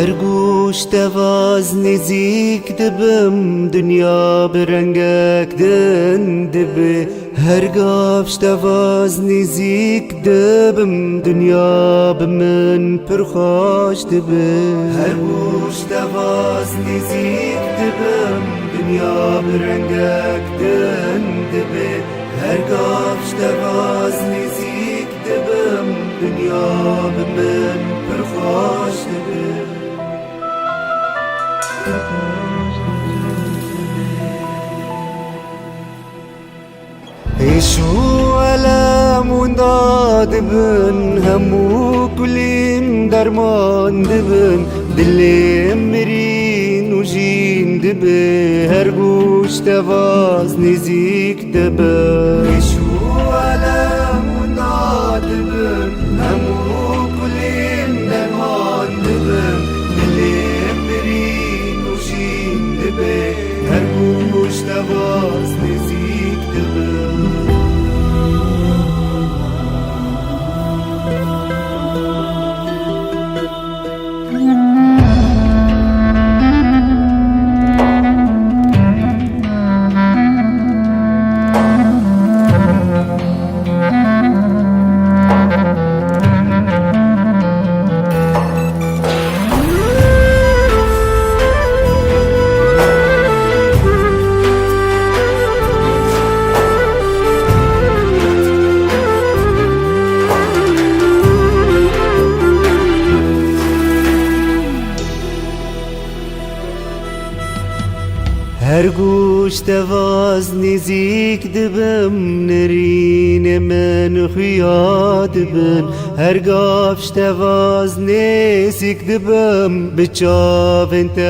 هر گوش تواز نزیک دبم دنیا برنگک دن دبه هر گافش تواز نزیک دبم دنیا بمن پرخاش دبه هر گوش تواز نزیک دبم دنیا برنگک دن دبه هر گافش تواز نزیک دبم دنیا بمن پرخاش دبه ایشو علمون دادبن همو کلیم درمان دبن دلیم مرین و جین دبه هر گوش تواز نزیک دبه ایشو علمون دادبن همو کلیم درمان دبن دلیم مرین و جین دبه هر گوش تواز نزیک دبه هر گوش تواز نزیک دبم نرین من خیاد بن هر گافش تواز نزیک دبم بچاون تا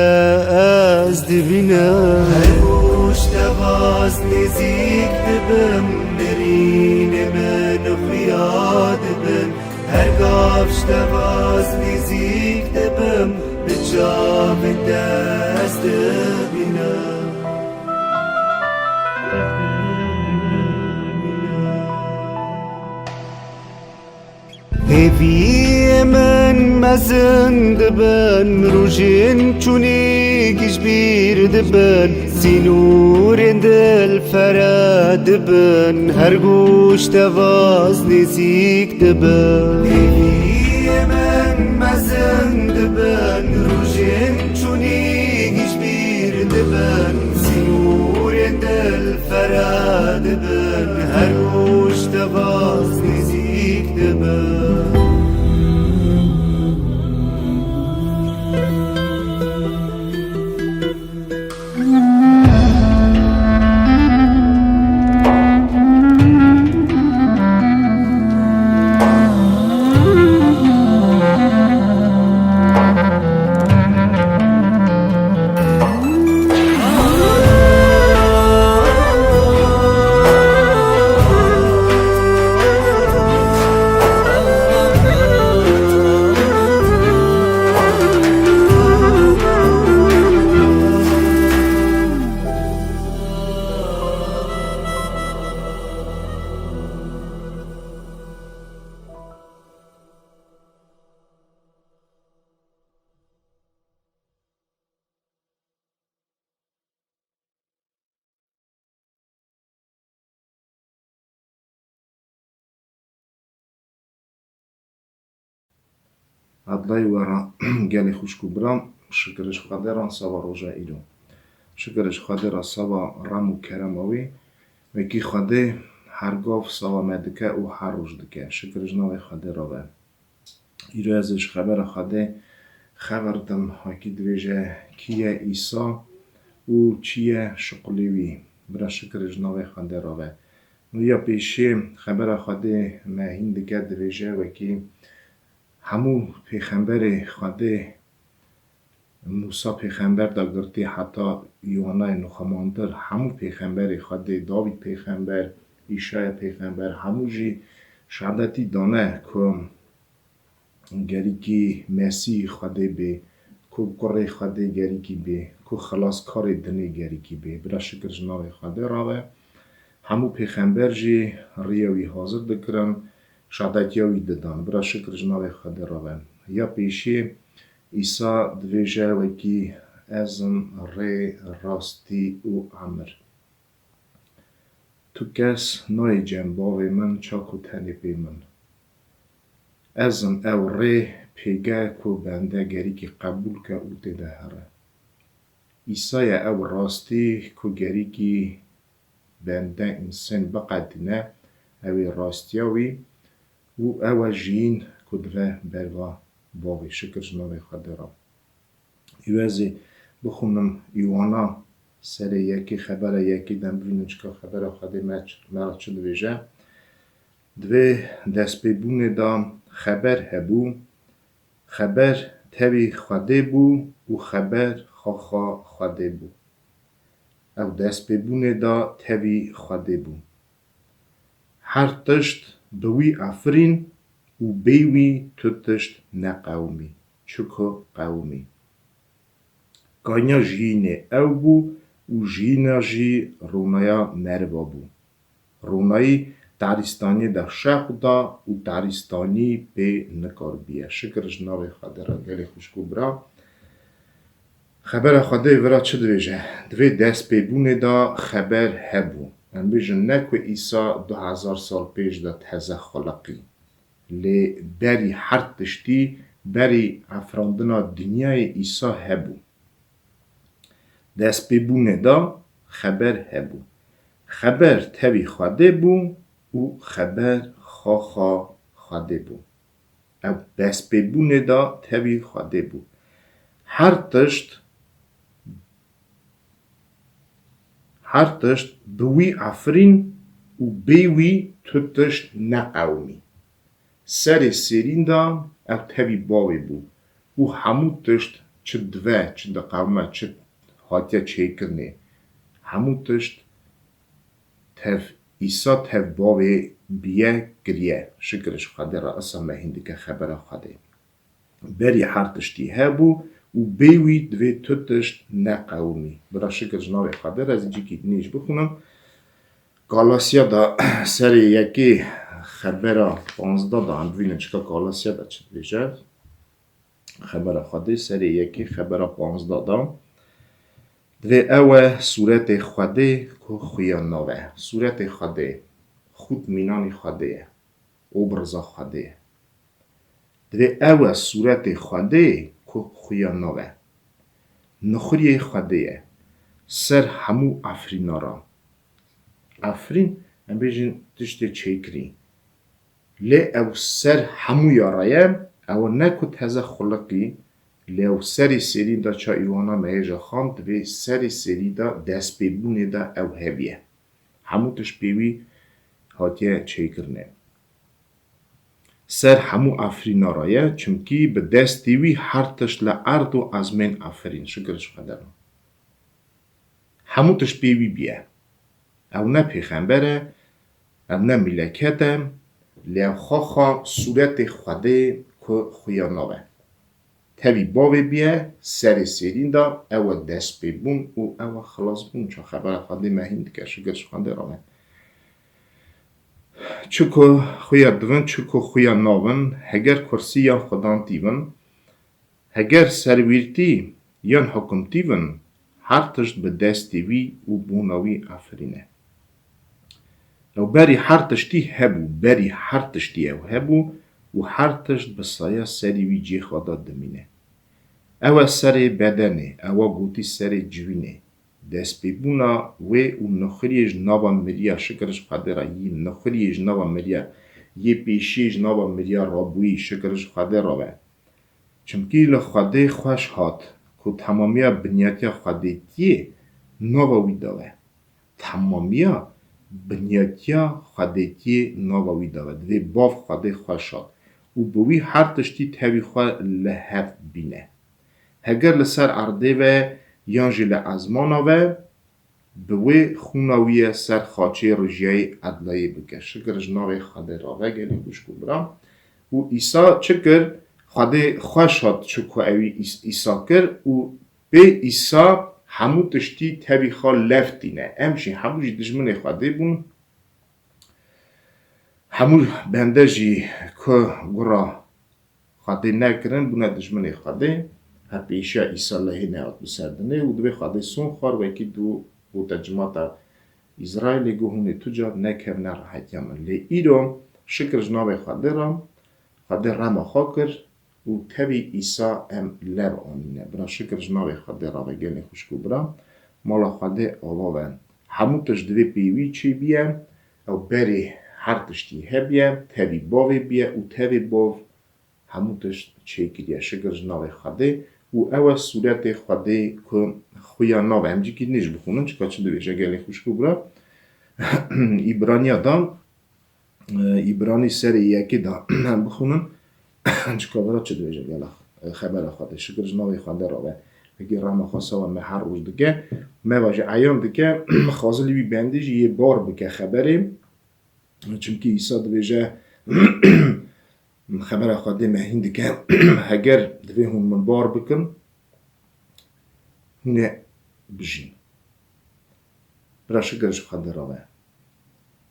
از دبینم هر گوش تواز نزیک دبم نرین من خیاد بن هر گافش تواز نزیک دبم بچاون تا از دبینم هیوی من مزن دبن روژین چونی گیش بیر دبن سینور دل فرد دبن هر گوش تواز نزیک دبن هیوی من مزن دبن روژین چونی گیش بیر دبن سینور دل فرد دبن هر گوش تواز نزیک دبن عدلای ورا گلی خوشکو برام شکرش خدران سوا روژا ایرو شکرش خدران سوا رمو کرماوی وکی خده هرگاف سوا مدکه و هر روز دکه شکرش نوی خده را به ایرو ازش خبر خده خبردم هاکی دویجه کیه ایسا و چیه شقلیوی برا شکرش نوی خده را به و یا پیشه خبر خده مهین دکه دویجه وکی همو پیغمبر خدا موسی پیغمبر دا گرتی حتی یوحنا نخماندر همو پیغمبر خدا داوید پیغمبر ایشای پیغمبر همو جی شهادتی دانه که گری که مسیح خدا به که قره خدا گری که به که خلاص کار دنی گری که به برا شکر جناب خدا راوه همو پیغمبر جی ریاوی حاضر دکرن شهادتیاوی دادن برا شکر جناب خدا راوه یا پیشی ایسا دویجه وکی ازم ری راستی و عمر. تو کس نای جنباوی من چاکو تنی بی من. ازم او ری پیگه کو بنده گری که قبول که او دیده هره. ایسای او راستی کو گری که بنده انسان بقدنه اوی راستیاوی و او جین کو دوه بروا باوی. شکر جنابی خدرم. ایوازی بخونم یوانا سر یکی خبر یکی دم ببینم چکا خبر خواهده مرا چه دویجه. دوی دست ببونه دا خبر هبو، خبر تاوی خواهده بو و خبر خواخا خواهده بو. او دست ببونه دا تاوی خواهده بو. هر تشت بوی افرین و بیوی تو تشت نقومی. چکو قومی. گانیا جینه او بو و جینا جی رونایا مروا بو. رونایی دارستانی در شخ دا و دارستانی به نکار بیه. شکر جناب خدا را گلی خوشگو برا. خبر خدا ورا چه دویجه؟ دوی دست ببونه دا خبر هبو. من بیجن نکو ایسا 2000 سال پیش دا تازه خلقی. لی بری هر تشتی بری افراندنا دنیای ایسا هبو. دست ببونه دا خبر هبو. خبر تاوی خواده بو و خبر خواخا خواده بو. او دست ببونه دا تاوی خواده بو. هر تشت بوی افرین و بیوی تو تشت نقومی. سر سرین دا او تاوی باوی بو. و همو تشت چه دوه چه دا قومه چه هاتیا چه کرنه. همو تشت تف ایسا تف باوی بیه گریه. شکرش خواده را اصلا مهینده که خبر خواده. بری هر تشتی هبو و بیوی دوی تو تشت نقومی. برا شکر جناب خواده را از اینجی که نیش بخونم. گالاسیا دا سر یکی خبر 15 دا هم ببینم چکا گالاسیا دا چه دویجه. خبر خواده سر یکی خبر 15 دا. دوی اوه صورت خواده که خویان نوه. صورت خواده خود مینان خواده اوبرزا خواده. دوی اوه صورت خواده که خویان نوه. نخوری خواده سر همو افرینا را. افرین هم بیجن تشتی چیکری. لی او سر همو یارایه او نکو تازه خلقی لیو سری سری دا چا ایوانا مهیجا خاند و سری سری دا دست ببونه دا او هبیه. همو تش بیوی هاتیه چه کرنه. سر همو افرین آرایه چمکی به دست دیوی هر تش لعرد و ازمین افرین. شکرش خدرم. همو تش بیوی بیه. او نه پیغمبره او نه ملکته لیو خواخا صورت خوده که خویاناوه. تاوی باوی بیه سر سرین دا او دست ببون و او خلاص بون. چون خبر خواده مهین که شکرش خواده رامه. چکو خویا دوون چکو خویا ناون هگر کرسی یا خدان تیون هگر سرویرتی یا حکم تیون هر تشت به دست دیوی و بوناوی افرینه. لو بری هر تشتی هبو بری هر تشتی او هبو و هر تشت بسایا سری وی جی خدا دمینه. او سر بدنه او گوتی سر جوینه. دست ببونا و نخریج نابا مریا شکرش خواده یی نخریج نابا مریا یی پیشیج نابا مریا رابوی شکرش خواده راوه. چمکی لخواده خوش هات که تمامیا بنیاتیا خواده تیه نابا وی داوه. تمامیا بنیاتیا خواده تیه نابا وی داوه. دوی باف خواده خوش هات و بوی هر تشتی تاوی خواه لحف بینه. هگر لسر عرده و یانجی لعزمانا و بوی خوناوی سر خاچه رجیای عدلایی بکر. شکر جناب خواده راوه گلی گوشکو برام. و ایسا چکر خواده خوش هات چکو اوی ایسا کر و به ایسا همو تشتی تبی خواه لفتینه. امشی همو جی دجمن خواده بون. همو بنده جی که گرا خواده نکرن بونه دجمن خواده. پیشی ایسا لحی نیاد بسردنه و دوی خواده سون خوار و یکی دو و تجمعات اسرائیل گوهونه تجار نکر نراحت یمن لی ایرو شکر جناب خواده رما خاکر و تبی ایسا ام لب آمینه برا شکر جناب خواده را و گلی خوشکو برا مالا خواده آواوه همو تش دوی پیوی چی بیه او بری هر تشتی هبیه تبی باوی بیه و تبی باو همو تش چی کریه شکر جناب خواده و اول صورت خواده که خویا ناوه همجی که نیش بخونن چکا چه دوی جگلی خوشکو برا ایبرانی دام ایبرانی سر یکی دا بخونن چکا برا چه دوی جگلی خبر خواده شکر جناب خواده را بگی رحمه خواسته و هر روز دیگه مواجه ایام دیگه خازلی بی بندیج یه بار بگه خبریم چونکه ایسا دویجه خبر خواده مهین دیگه اگر دوی هون من بار بکن هونه بجین برا شکرش خواده را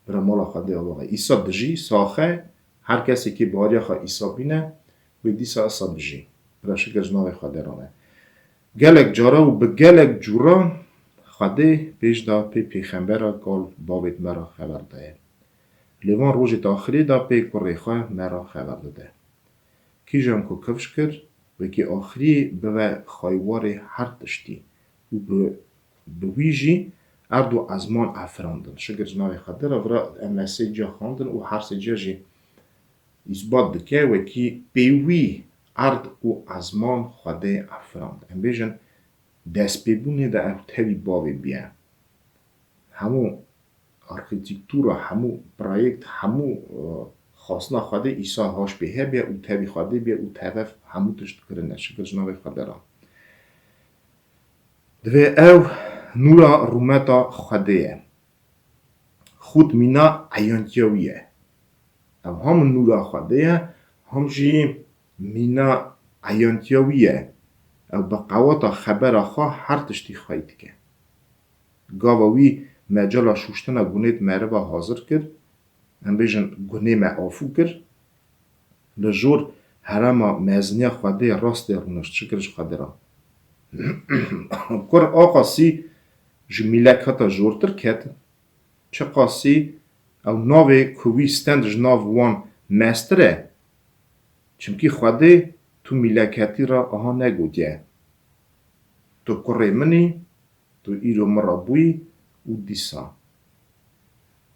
برا مالا خواده را ایسا بجی ساخه هر کسی که باری خواه ایسا بینه و دیسا ایسا بجی برا شکرش ناوی خواده را گلک جارا و به گلک جورا خواده پیش دا پی پیخنبه را گال باوید مرا خبر داید لیوان روز آخری دا پی کره خواه مرا خبر داده کی جام کو کفش کرد و کی آخری به خایوار هر تشتی و به ویجی اردو ازمان افراندن شکر جناوی خواده را ورا امسی جا خواندن و هر سی جا جی اثبات دکه و کی پیوی ارد و ازمان خواده افراند ام بیجن دست ببونه دا او تاوی باوی بیا همو ارکیتکتورا همو پرایکت همو خواستنا خواده ایسا هاش به بیا او تاوی خواده بیا او تاوی همو تشت کرنه شکر جناوی خواده را دوی او نورا رومتا خواده خود مینا عیانتیاویه او هم نورا خواده هم جی مینا عیانتیاویه او بقواتا خبر خواه هر تشتی خواهید که گاواوی مجالا شوشتنا گونیت مروا حاضر کرد هم بیجن گونه ما آفو کرد لجور هرما مزنیا خواده راست رونش چکرش خواده را کور آقا سی جمیلک هتا جورتر کت چه قاسی او ناوی کوی ستند جناو وان مستره چمکی خواده تو میلکتی را آها نگودیه تو کره منی تو ایرو مرابوی و دیسا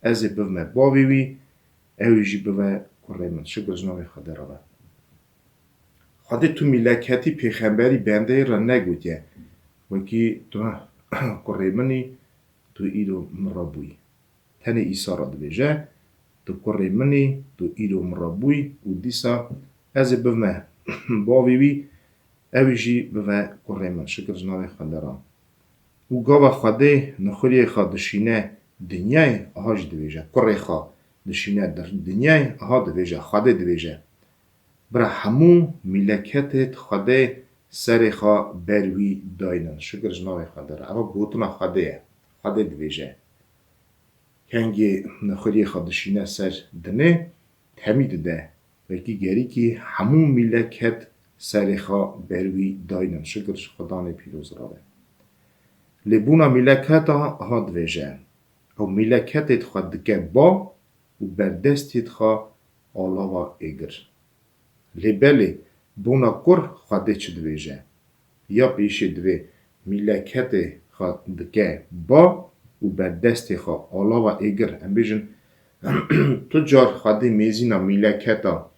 از بومه باویوی اویجی بوه کره من شکر جناوی خواده را خواده تو میلکتی پیغمبری بنده را نگودیه وکی تو کره منی تو ایرو مرابوی تنه ایسا را دویجه تو کره منی تو ایرو مرابوی و دیسا از بومه باویوی اویجی بوه کره من شکر جناوی خواده را و گاوا خواده نخوری خواه دشینه دنیای آهاش دویجه کره خواه دشینه در دنیای آها دویجه خواده دویجه برا همو ملکتت خواده سر خواه بروی داینن شکر جناوی خواده را اما گوتنا خواده دویجه کنگی نخوری خواه دشینه سر دنه تمید ده وکی گری که همو ملکت سر خواه بروی داینن شکر خدان پیروز را لبونا ملکتا ها دویجه او ملکتت خواه دکه با و بردستت خواه آلاوا ایگر لبلی بونا کر خواده چه دویجه یا پیشی دوی ملکت خواه دکه با و بردست خواه آلاوا ایگر ام بیجن تو جار خواده میزینا ملکتا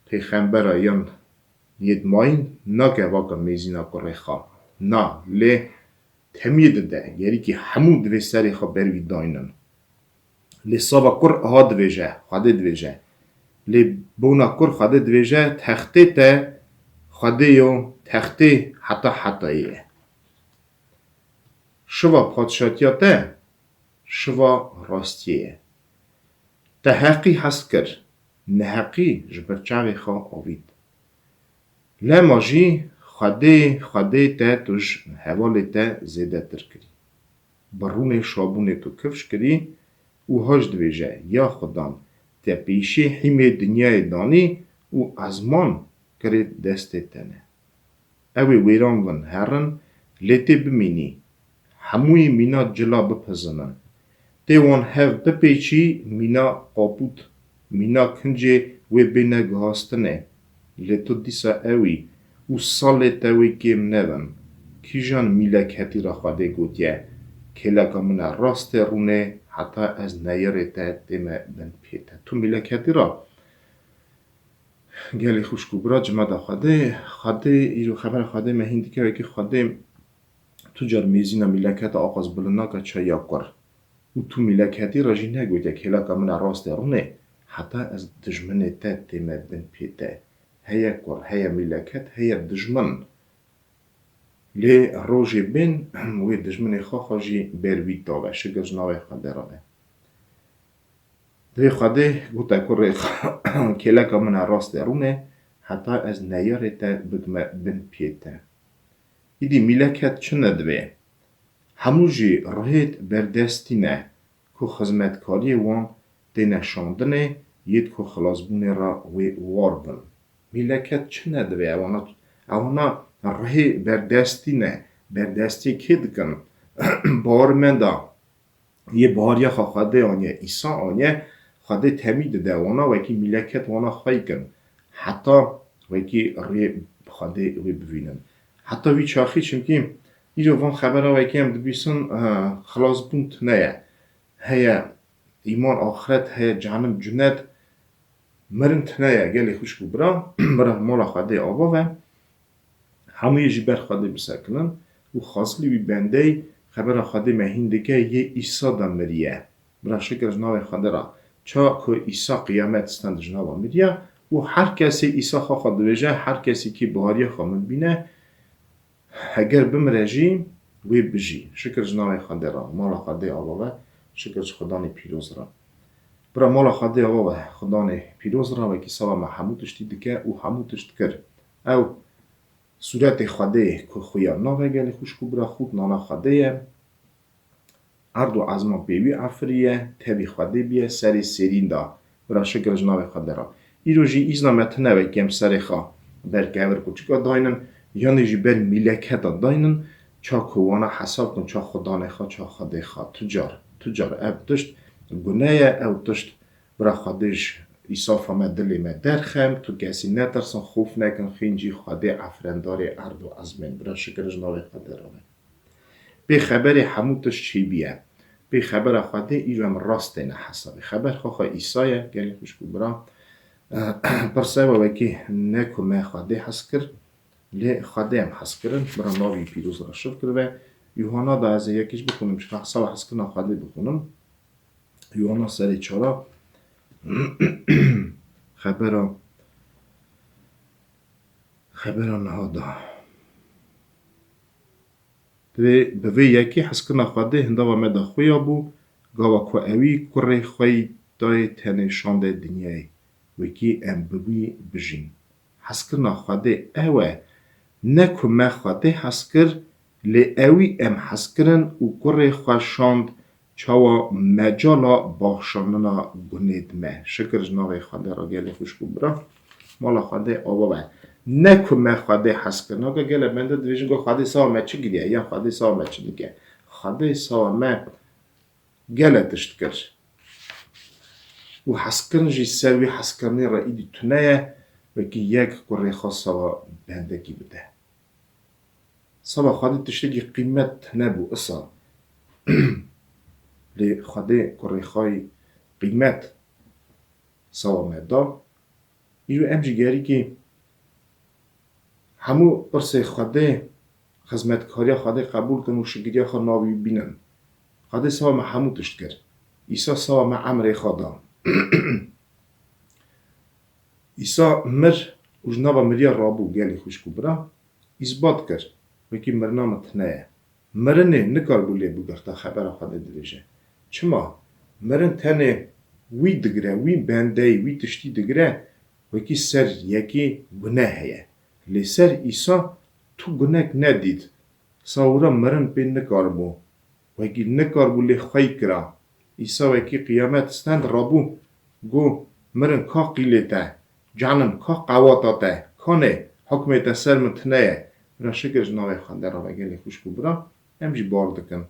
پیغمبر یان ید ماین ناگه واقع میزینا کره خواه نا لی تمید ده یعنی که همو دوی سری خواه بروی داینن لی سابا کر آها دویجه خواده دویجه لی بونا کر خواده دویجه تخته ته خواده یو تخته حتاییه شوا پادشاتیاته شوا راستیه ته حقی هست کر نحقی جبرچاوی خواه آوید لی ماجی خواده ته توش حواله ته زیده تر کری برون شابونه تو کفش کری او هاش دویجه یا خدام ته پیشی حیمه دنیای دانی او ازمان کرد دست تنه اوی ویران ون هرن لیتی بمینی هموی مینا جلا بپزنن تی وان هف بپیچی مینا قابوت مینا کنجه وی بینه گهاستنه لیتو دیسا اوی و سالی تاوی کم نون کیجان میلکتی را خواده گوتیه کلکا منا راست رونه حتی از نیاره تا دیمه بن پیته تو میلکتی را گلی خوشکو برا جمع دا خواده ایرو خبر خواده مهیندی که وکی خواده تجار میزینا میلکت آغاز بلنا که چا یا کر و تو میلکتی را جی نگوید که کلکا منا راست رونه حتی از دجمنه تا دیمه بن پیته هیا کر هیا میلکت هیا دجمن لی روژی بین وی دجمنه خواه جی بروید داوه شگرز ناوه خواده را به دوی خواده گوتا کره کلکا منا راست رونه حتی از نیاره تا بگمه بن پیته ایدی میلکت چنه دوی همو جی رهید بردستینه که خزمتکاری وان دی نشاندنه ید که خلاصبونه را وی وار بن میلکت چنه دوی اوانا رهی بردستینه بردستی که دکن بار دا یه باریا خواده آنیه ایسا آنیه خواده تمید ده وانا وکی میلکت وانا خواهی کن حتی وکی ری خواده وی ببینن حتی وی چاخی چمکی ایجا وان خبره وکی هم دبیسن خلاص بونت نه هیا ایمان آخرت هیا جهنم جنت مرنت نه گلی خوشکو برا مولا خواده آبا و همه جی بر خواده بسکنن و خاصلی وی بنده خبر خواده مهینده که یه ایسا دا مریه برا شکر جناوه خواده را چا که ایسا قیامت استند جناوه مریه و هر کسی ایسا خواده بجه هر کسی که بهاری خواهد بینه اگر بمره جی وی بجی شکر جناوه خواده را مالا خواده آباوه شکر خدان پیروز را برا مالا خواده آباوه خدان پیروز را و که سوا ما هموتش دیده و هموتش کرد او صورت خواده که خویا ناوه گلی خوشکو برا خود نانا خواده اردو ازما بیوی افریه تبی خواده بیه سری سرین دا برا شکر جناوه خواده را ایرو جی ایزنا متنوه کم سری خواه بر گور کچکا داینن یعنی جی بر میلکه دا داینن چا کوانا حساب کن چا خدا نخوا چا خواده خواه تجار اب دشت گناه او دشت برا خودش ایصاف ما دلی ما درخم تو کسی نترسن خوف نکن خینجی خواده افرنداری اردو ازمین برا شکر جناوه خواده را به خبر هموتش چی بیه به خبر خواده ایرم راست نه حسابه خبر خواه ایسایه گلی خوشکو برا پرسه و وکی نکو ما خواده حس کر لی خواده هم حس کرن برا ناوی پیروز را شد کرده یوحنا دا از یکیش بکنم شفا حساب حس کرنا خواده بکنم یوحنا سری چارا خبر نهادا به وی یکی حس کرنا خواده هنده و مده خویا بو گاوا که اوی کره خوی دای تنه شانده دنیای وکی ام بوی بجین حس کرنا خواده اوه نکو ما خواده حس کر لی اوی ام حس کرن و کره خواه شاند چاوا مجالا باخشاننا گنید مه شکر جناوه خواده را گلی خوشکو برا مالا خواده آبا بای نکو ما خواده حس کرنا که گلی بنده دویشن که خواده ساوا ما چه گریه یا خواده ساوا ما چه دیگه خواده ساوا ما گلی تشت کر و حس کرن جی سوی حس کرنی را ایدی تونه و که یک کره خواه ساوا بنده کی بده ساوا خواده تشتگی قیمت نبو اصا لی خواده کره خواه قیمت سوا مدا ایرو امجی گری که همو ارسه خواده خزمتکاری خواده قبول کن و شگیری خواه ناوی بینن خواده سوا ما همو تشت کرد ایسا سوا ما عمر خواده ایسا مر و جنابا مریا رابو گلی خوشکو برا اثبات کرد وکی مرنامت نه مرنه نکار بولی بگرتا خبر خواده دویجه چما مرن تنه وی دگره وی بنده وی تشتی دگره وکی سر یکی گناه هیه لی سر ایسا تو گناه ندید ساورا مرن پی نکار بو وکی نکار بولی خواهی کرا ایسا وکی قیامت ستند رابو گو مرن کا قیله تا جانم کا قواتا تا کانه حکمت سر متنه برا شکرش ناوی خانده را و گلی خوش کو برا ام جی بار دکن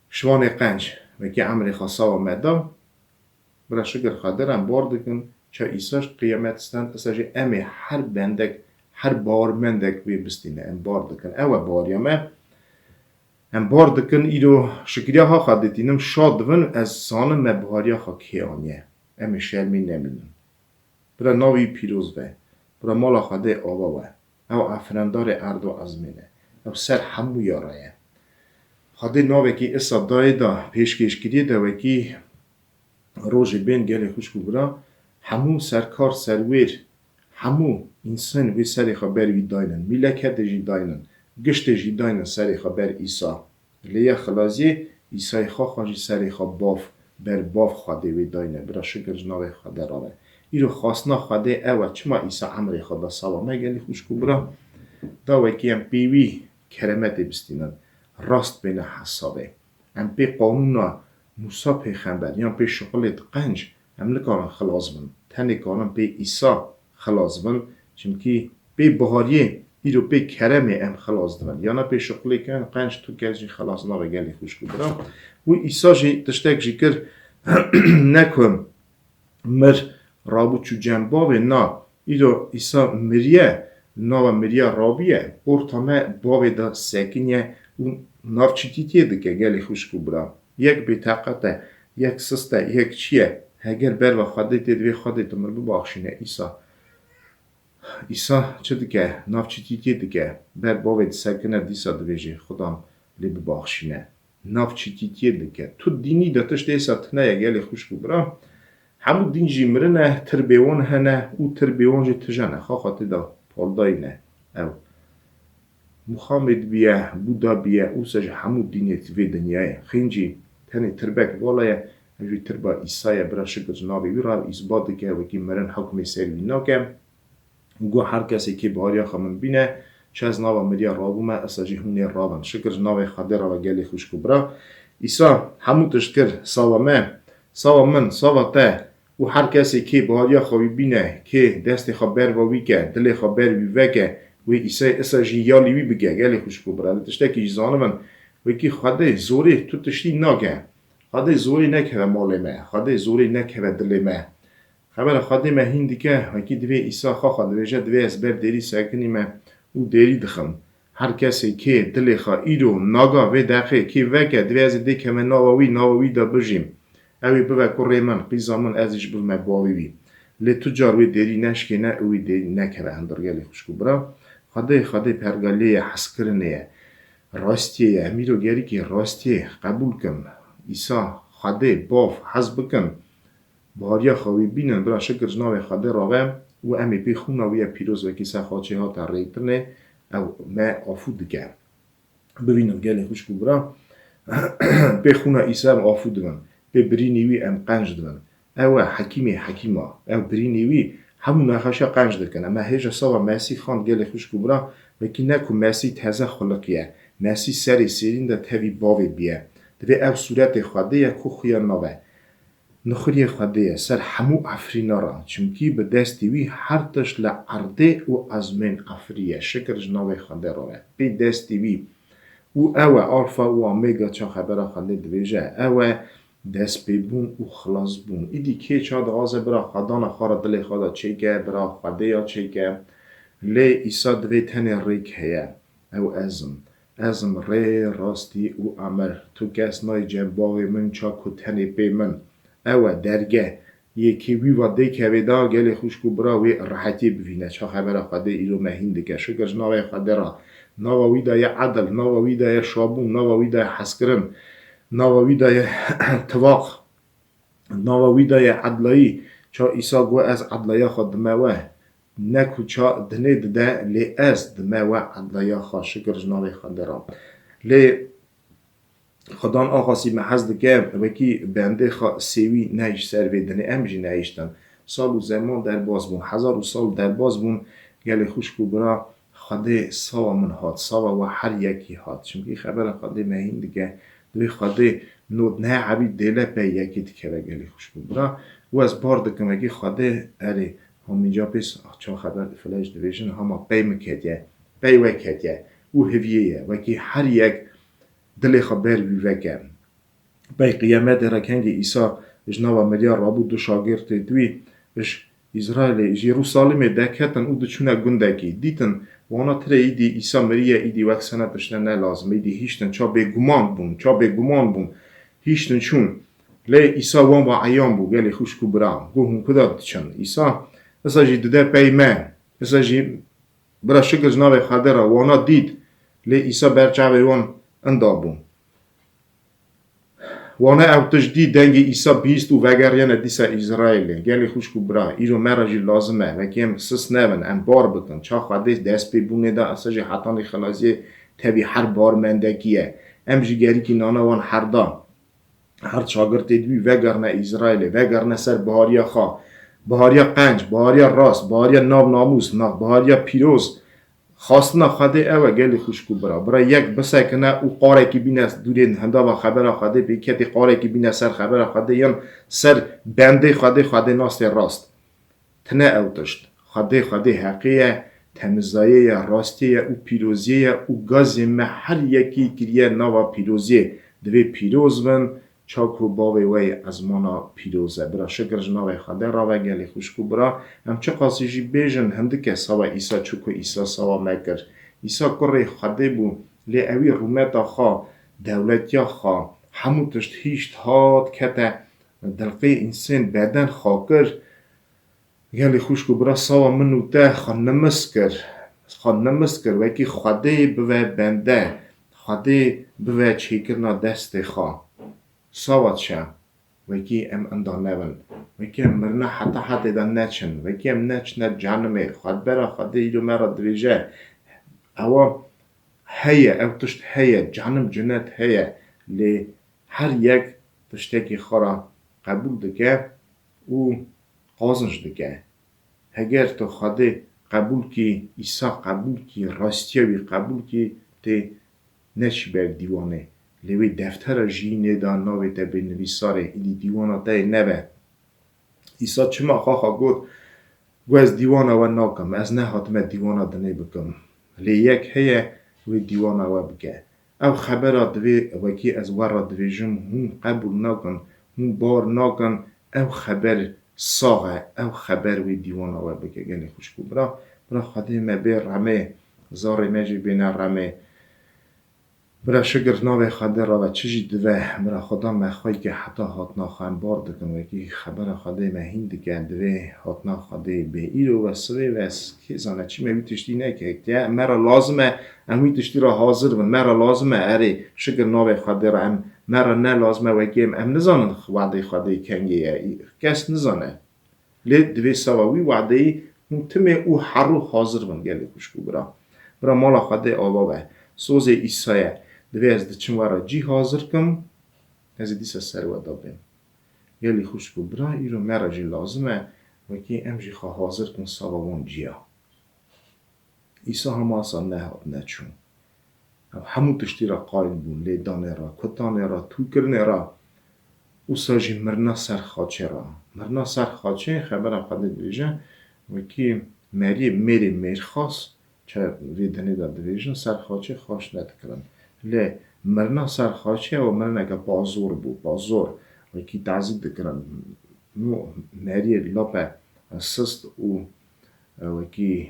شوان قنج و که عمر خاصا و مدا برا شکر خاطر هم بار دکن چه ایساش قیامت استند اساجی امی هر بندک هر بارمندک بی بستینه ام بار دکن او باریامه ام بار دکن ایرو شکریا ها خادتینم شاد ون از سانم مبهاریا ها کیانیه امی شرمی نمینن برا ناوی پیروز به برا مالا خاده آوا و او افرندار ارد و ازمینه او سر همو یارایه خاده ناوی که اصا دای دا پیشکش کریه دا وکی روژ بین گلی خوش کو برا همو سرکار سرویر همو انسان وی سری خبر وی داینن ملکت جی داینن گشت جی داینن سری خبر ایسا لیا خلازی ایسای خواه جی سری خواه باف بر باف خواده وی داینه برا شکر جناوی خواده راه ایرو خواستنا خواده اوه چما ایسا عمری خواده سلامه گلی خوش کو برا دا وکی ام پیوی کرمت بستینن راست بین حسابه ام پی قانونا موسا پیغمبر یا پی شغلت قنج ام لکارن خلاص بن تنی کارن پی ایسا خلاص بن چمکی پی بهاریه ایرو پی کرمه ام خلاص دون یا نه پی شغلی کن قنج تو کسی خلاص نا گلی خوش کو برا و ایسا جی تشتک جی کر نکن مر رابو چو جنباوه نا ایرو ایسا مریه نا و مریه رابیه ارتامه باوه دا سکنیه و نافچیتیه دکه گلی خوش کو برا یک بی‌طاقته یک سسته یک چیه هگر بر و خودت دوی خودت مر ببخشینه ایسا چه دکه نافچیتیه دکه بر باوه سکنه دیسا دویجه خدام لی ببخشینه نافچیتیه دکه تو دینی داتش دیسا تنه گلی خوش کو برا همو دین جی مرنه تربیون هنه او تربیون جی تجنه خواهد دا پالدای نه او محمد بیه بودا بیه او سج همو دینیت وی دنیای خینجی تنی تربک والایه اوی تربا ایسای برا شکل جنابی وی را اثبات که وکی مرن حکم سروی ناکم گو هر کسی که باریا خمن بینه چه از ناوا مریا رابومه اساجی هونی رابن شکر جنابی خاده را و گلی خوش کو برا ایسا همو تشکر ساوا من ساوا ته و هر کسی که باریا خوی بینه که دست خبر و وی که دل خبر وی وکه وی ایسای اساجی یالی وی بگه گلی خوش کو برا تشتکی جزانه وکی خاده زوری تو تشتی ناگه خاده زوری نکره مال ما خاده زوری نکره دل ما خبر خاده ما هندی که وکی دوی ایسا خواه دویجه دوی از بر دیری سکنی ما او دیری دخم هر کسی که دل خواه ایرو ناگا وی دقیقه که وکه دوی از دی که من ناوی دا بجیم اوی بوه کره من قیزا من ازش بل ما باوی بی لی تجار وی دیری نشکه نه اوی دیری نکره اندر گلی خوش کو برا خاده پرگالی حس کرنه راستیه امیرو گری که راستیه قبول کن ایسا خاده باف حز بکن باریا خواهی بینن برا شکر جناوی خاده راوه و امی پی خوناوی پیروز و کسا خاچه ها تا ریترنه او ما آفو دکه ببینم گلی خوش کو برا پی خونا ایسا ام آفو دون پی برینیوی ام قنج دون او حکیما او برینیوی همون نخوشه قنج دکن اما هیچ اصابه مسی خواند گلی خوش کو برا وکی نکو مسی تازه خلقیه مسی سری سیرین دا تاوی باوی بیه دوی او صورت خواده کو خویا نوه نخوری خواده سر همو افرینا را چمکی به دستی وی هر تش لعرده و ازمین افریه شکر جناوی خواده را بی دستی وی او آلفا و آمیگا چا خبره خواده دویجه او دست بون و خلاص بون ایدی که چا دغازه برا خدان خارا دل خدا چه که برا خواده یا چه که لی ایسا دوی تن ریک هیا او ازم ری راستی او عمر تو کس نای جنباوی من چا کتنی پی من او درگه یکی وی واده که ویدا گلی خوش کو برا وی راحتی ببینه چا خبر خواده ایرو مهین دکه شکر جناوی خواده را ناوا ویدای عدل ناوا ویدای شابون ناوا ویدای حسکرن ناوا ویدای تواق ناوا ویدای عدلایی چا ایسا گو از عدلایی خود دموه نکو چا دنه دده لی از دموه عدلایی خود شکر جناوی خواده را لی خدان آقاسی محض دکه وکی بنده خواه سیوی نیش سروی دنه امجی نیشتن سال و زمان در باز بون 1000 سال در باز بون گلی خوش کو برا خواده ساوا من هات ساوا و هر یکی هات چونکه خبر خواده مهین دیگه دوی خواده نود نه عبید دیله پی یکی دیگه و گلی خوش کو برا و از بار دکم اگه خواده اره همینجا پیس چون خبر فلاش دویشن هما پی مکدیه بی وکتیه او هویه وکی هر یک دل خبر بی وکم بی قیامت را کنگ ایسا جناب ملیار رابو دو شاگرد دوی بش اسرائیل یروشالیم دکتن او دچونه گندگی دیتن وانا تره ایدی ایسا مریه ایدی وقت سنت داشتن نه لازم ایدی هیچتن چا به گمان بون هیچتن چون لی ایسا وان با عیان بو گلی خوش کو برام گو هم کداد چن ایسا اصلا جی دده پیمه اصلا جی برا شکر جناب خاده را وانا دید لی ایسا برچاوه وان اندابون وانا او تجدید دنگ ایسا بیست و وگریان دیسا اسرائیل گلی خوش کو برا ایرو مرا جی لازمه وکیم سس نون ام بار بکن چا خواده دست پی بونه دا اصلا جی حتانی خلازی تبی هر بار مندکیه ام جی گری کی نانا وان هر دا هر شاگرد دوی وگرنه اسرائیل وگرنه سر بهاریا خوا بهاریا قنج بهاریا راست بهاریا ناب ناموس بهاریا پیروز خواستنا خواده اوه گلی خوش کو برا یک بسکنه او قاره کی بینه دورین هندا و خبر خواده بیکتی قاره کی بینه سر خبر خواده یم سر بنده خواده ناست راست تنه او تشت خواده حقیه تمزایه راستیه او پیروزیه او گازی مه هر یکی کریه نوا پیروزیه دوی پیروز بن چاکو باوی وی از مانا پیروزه برا شکر جناب خدا را و گلی خوش کو برا هم چه قاسی جی بیجن هنده که سوا ایسا چوکو ایسا سوا مکر ایسا کره خدا بو لی اوی رومتا خوا دولتیا خوا همو تشت هیشت هاد کتا دلقی انسان بدن خاکر گلی خوش کو برا سوا منو ده خان نمسکر وکی خدا بوه بنده خدا بوه چیکرنا دست خوا سواد شم وکی ام اندان نبن وکی ام مرنا حتی دان نچن وکی ام نچ نه جانمه خود برا خود ایرو مرا دریجه اوا هیه او تشت هیه جانم جنت هیه لی هر یک تشتکی خورا قبول دکه او قازنش دکه اگر تو خود قبول کی ایسا قبول کی راستیوی قبول کی تی نچی بر دیوانه لیوی دفتر جینه دا ناوی تا به نویساره ایدی دیوانا تا نبه ایسا چما خواه گود گو از دیوانا و ناکم از نه حاتمه دیوانا دنه بکم لی یک هیه وی دیوانا و بگه او خبرات دوی وکی از ورا دویجم هم قبول ناکن هم بار ناکن او خبر ساغه او خبر وی دیوانا و بگه گلی خوشکو برا خواهده ما بیر رمه زاره مجی بین رمه برا شکر ناوی خواده را و چیزی دوه برا خدا مخوایی که حتی حتنا خواهن بار دکن و که خبر خواده مهین دکن دوه حتنا خواده به ایرو و سوی و که زانه چی موی تشتی نکه مرا لازمه اموی تشتی را حاضر بن مرا لازمه اره شکر ناوی خواده را مرا نه لازمه و که ام نزانن وعده خواده کنگه کس نزانه لی دوه سواوی وعده تمه او حرو حاضر بن گلی کشکو برا مالا خواده آبابه سوز ایسایه دوی از دچم ورا جی حاضر کم از دیسا سر و دابیم یلی خوش کو برا ایرو مرا جی لازمه و که ام جی خواه حاضر کن سابوان جیا ایسا همه اصلا نهاد نچون همو تشتی را قایم بون لیدانه را کتانه را تو کرنه را او ساجی مرنا سر خاچه خبر خواده دویجه و که میری خواست چه ویدنی دا دویجن سر خاچه خواش ندکرن لی مرنا سر خاچه و مرنا که بازور و که تعذیب دکرن مری لپه سست و که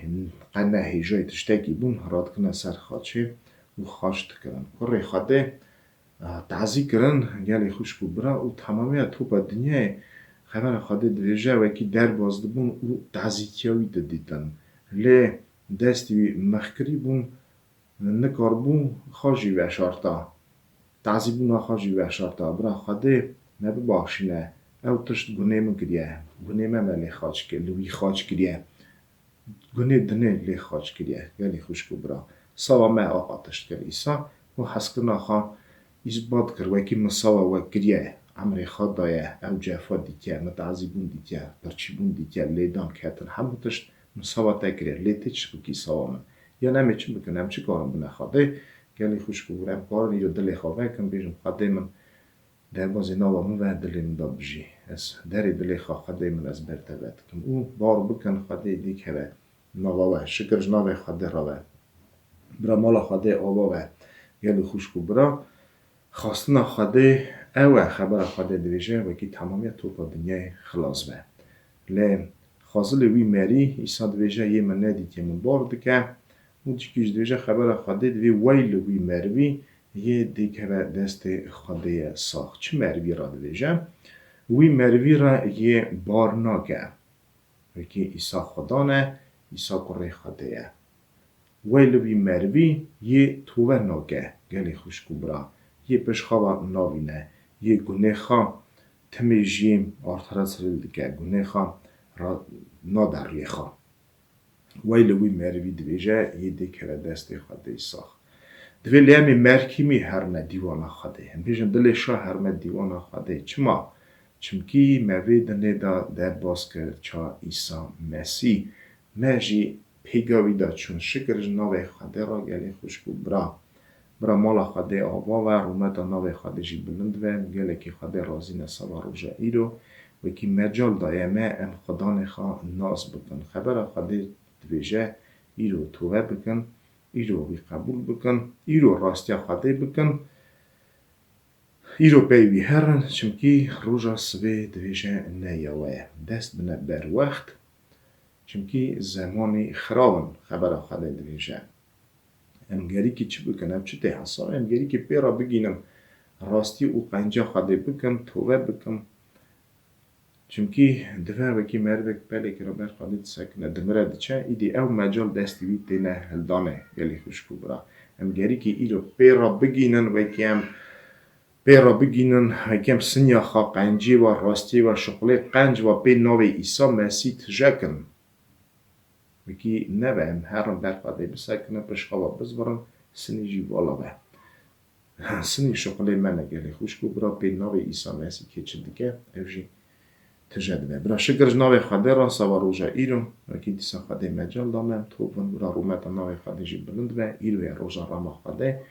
قنه هیجای تشتکی بون راد کنه سر خاچه و خواش دکرن کره خواده تعذیب کرن گلی خوش کو برا و تمامی توپا دنیای خبر خواده دویجه و که در بازده بون و تعذیبیوی دادیدن لی دستی مخکری بون نکار بون خواجی و شارتا تعذیبون خواجی و شارتا برا خواده نبه باشینه او تشت گونه مگریه گونه ملی خواج که لوی خواج کریه گونه دنه لی خواج کریه گلی خوش کو برا سوا ما آقا تشت کر ایسا و حسکرنا خواه ایزباد کر وکی مساوا و کریه عمری خواد دایه او جفا دیتیه متعذیبون دیتیه برچیبون دیتیه لیدان کتن همون تشت مساوا تکریه لیتی چی بکی سوا من یا نمی چی بکنم چی کارم بنا خواده گلی خوش بگورم کارم ایرو دلی خواه کم بیشم خواده من در بازی ناوامون و دلی من دا بجی از دری دلی خواه خواده من از برتبت کم او بار بکن خواده دیک هوه ناوه شکر جناب خواده روه برا مالا خواده آبا و گل خوشکو برا خواستنا خواده او خبر خواده دویجه و که تمامیت تو دنیای خلاص به لی خاصل وی مری ایسا دویجه یه من ندید یه من بارد که اون چیکیش دویجه خبر خواده دوی ویل وی مروی یه دیگه دست خواده ساخت چه مروی را دویجه وی مروی را یه بار ناگه و که ایسا خدا نه ایسا کره خواده ویل وی مروی یه توه ناگه گلی خوشکو برا یه پشخوا ناوینه یه گونه خواه تمیجیم آرترا سرل دیگه گونه خواه را نادریه خواه ویل وی مروی دویجه یه دیگه دست خواده ساخت دوی لیمی مرکیمی هرمه دیوانا خواده هم بیشن دلشا هرمه دیوانا خواده چما؟ چمکی موی دنه دا در باز کرد چا ایسا مسی مجی پیگاوی دا چون شکرش ناوی خواده را گلی خوشکو برا مالا خواده آوا و رومتا ناوی خواده جی بلند و گلی که خواده رازی نسابا روژا ایرو و که مجال دایمه ام خدان خواه ناز بکن خبر خواده دویجه ایرو توه بکن ایرو وی قبول بکن ایرو راستیا خواده بکن ایرو بیوی هرن چمکی روژا سوی دویجه نیاوه دست بنه بر وقت چمکی زمانی خراون خبر خواده دویجه امگری که چی بکنم چه ته حساب امگری که پیرا بگینم راستی او قنجا خواده بکن توه بکن چونکی دفعه وکی مروک پلی که را برخواده سکنه دمره دچه ایدی او مجال دستی وی تینه هلدانه گلی خوشکو برا امگری که ای رو پیرا بگینن وکی هم پیرا بگینن وکی هم سنیا خواه قنجی و راستی و شغله قنج و پی ناوی ایسا مسیح تجکن وکی نوه هم هرم برخواده بسکنه پشخوا بزبرن سنی جی والا به سنی شغله منه گلی خوشکو برا پی ناوی ایسا مسیح که چه دیگه اوشی تجدیده برا شکرش ناوی خواده را سوا روژا ایرم وکی دیسا خواده مجال دامم توبن برا رومتا ناوی خواده جی بلند و ایروی روژا راما خواده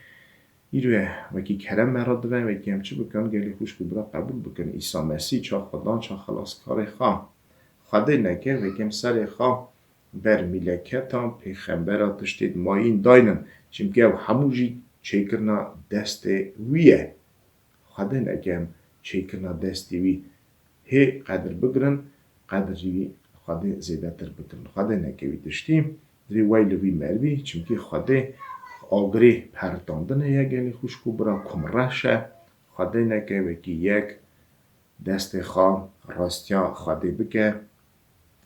ایروی وکی کرم مراد و وکی هم چی بکن گلی خوشکو برا قبول بکن ایسا مسیح چا خدان چا خلاص کار خواه خواده نکر وکی هم سر خواه بر ملکتا پیخمبرا تشتید ماین داینن چیمکه او هموجی چیکرنا دست ویه خواده نکم چیکرنا دستی وی هی قدر بگرن قدر جوی خواده زیده تر بگرن خواده نکوی تشتیم دری ویل وی مروی چونکه خواده آگری پرتاندنه یک گلی خوشکو برا کمرشه خواده نکوی که یک دست خواه راستیا خواده بگه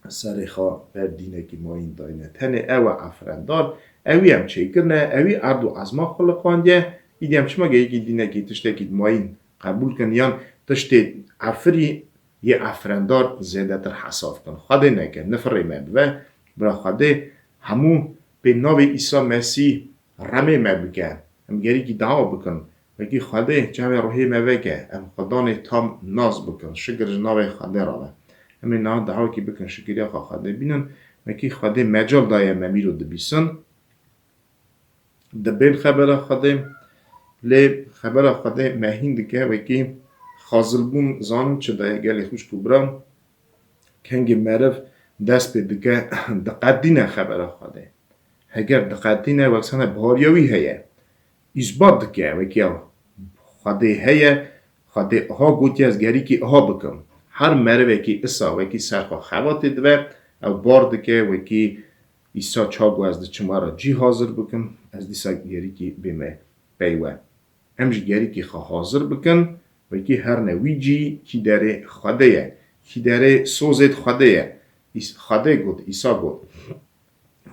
سر خواه بردینه که ما این داینه تنه او افرندار اوی هم چه کرنه اوی اردو از ما خلقانده ایدی هم چما گه یکی دینه که تشته که ما این قبول کن یان تشته افری یه افرندار زیده تر حساف کن خواده نکن نفره مدوه برا خواده همو به ناو عیسی مسیح رمه مبکن هم گری که دعا بکن وکی خواده جمع روحی مبکه هم خدان تام ناز بکن شکر ناو خواده را همین نا دعا که بکن شکری خواده بینن وکی خواده مجال دایه ممی رو دبیسن دبیل خبر خواده لی خبر خواده مهین دکه وکی خازل بون زانم چه دایه گلی خوش کبرم کنگ مرف دست به دکه دقتی نه خبر خواده اگر دقتی نه وکسانه باریوی هیه ایزباد دکه وکی خواده هیه خواده ها گوتی از گری که ها بکن هر مرف وکی اصا وکی سرخوا خواته دوه او بار دکه وکی ایسا چاگو از ده چمارا جی حاضر بکن از دیسا گری که بیمه بیوه همش گری که خواه حاضر بکن وکی هر نوی جی کی داره خواده کی داره سوزت خواده خواده گود ایسا گود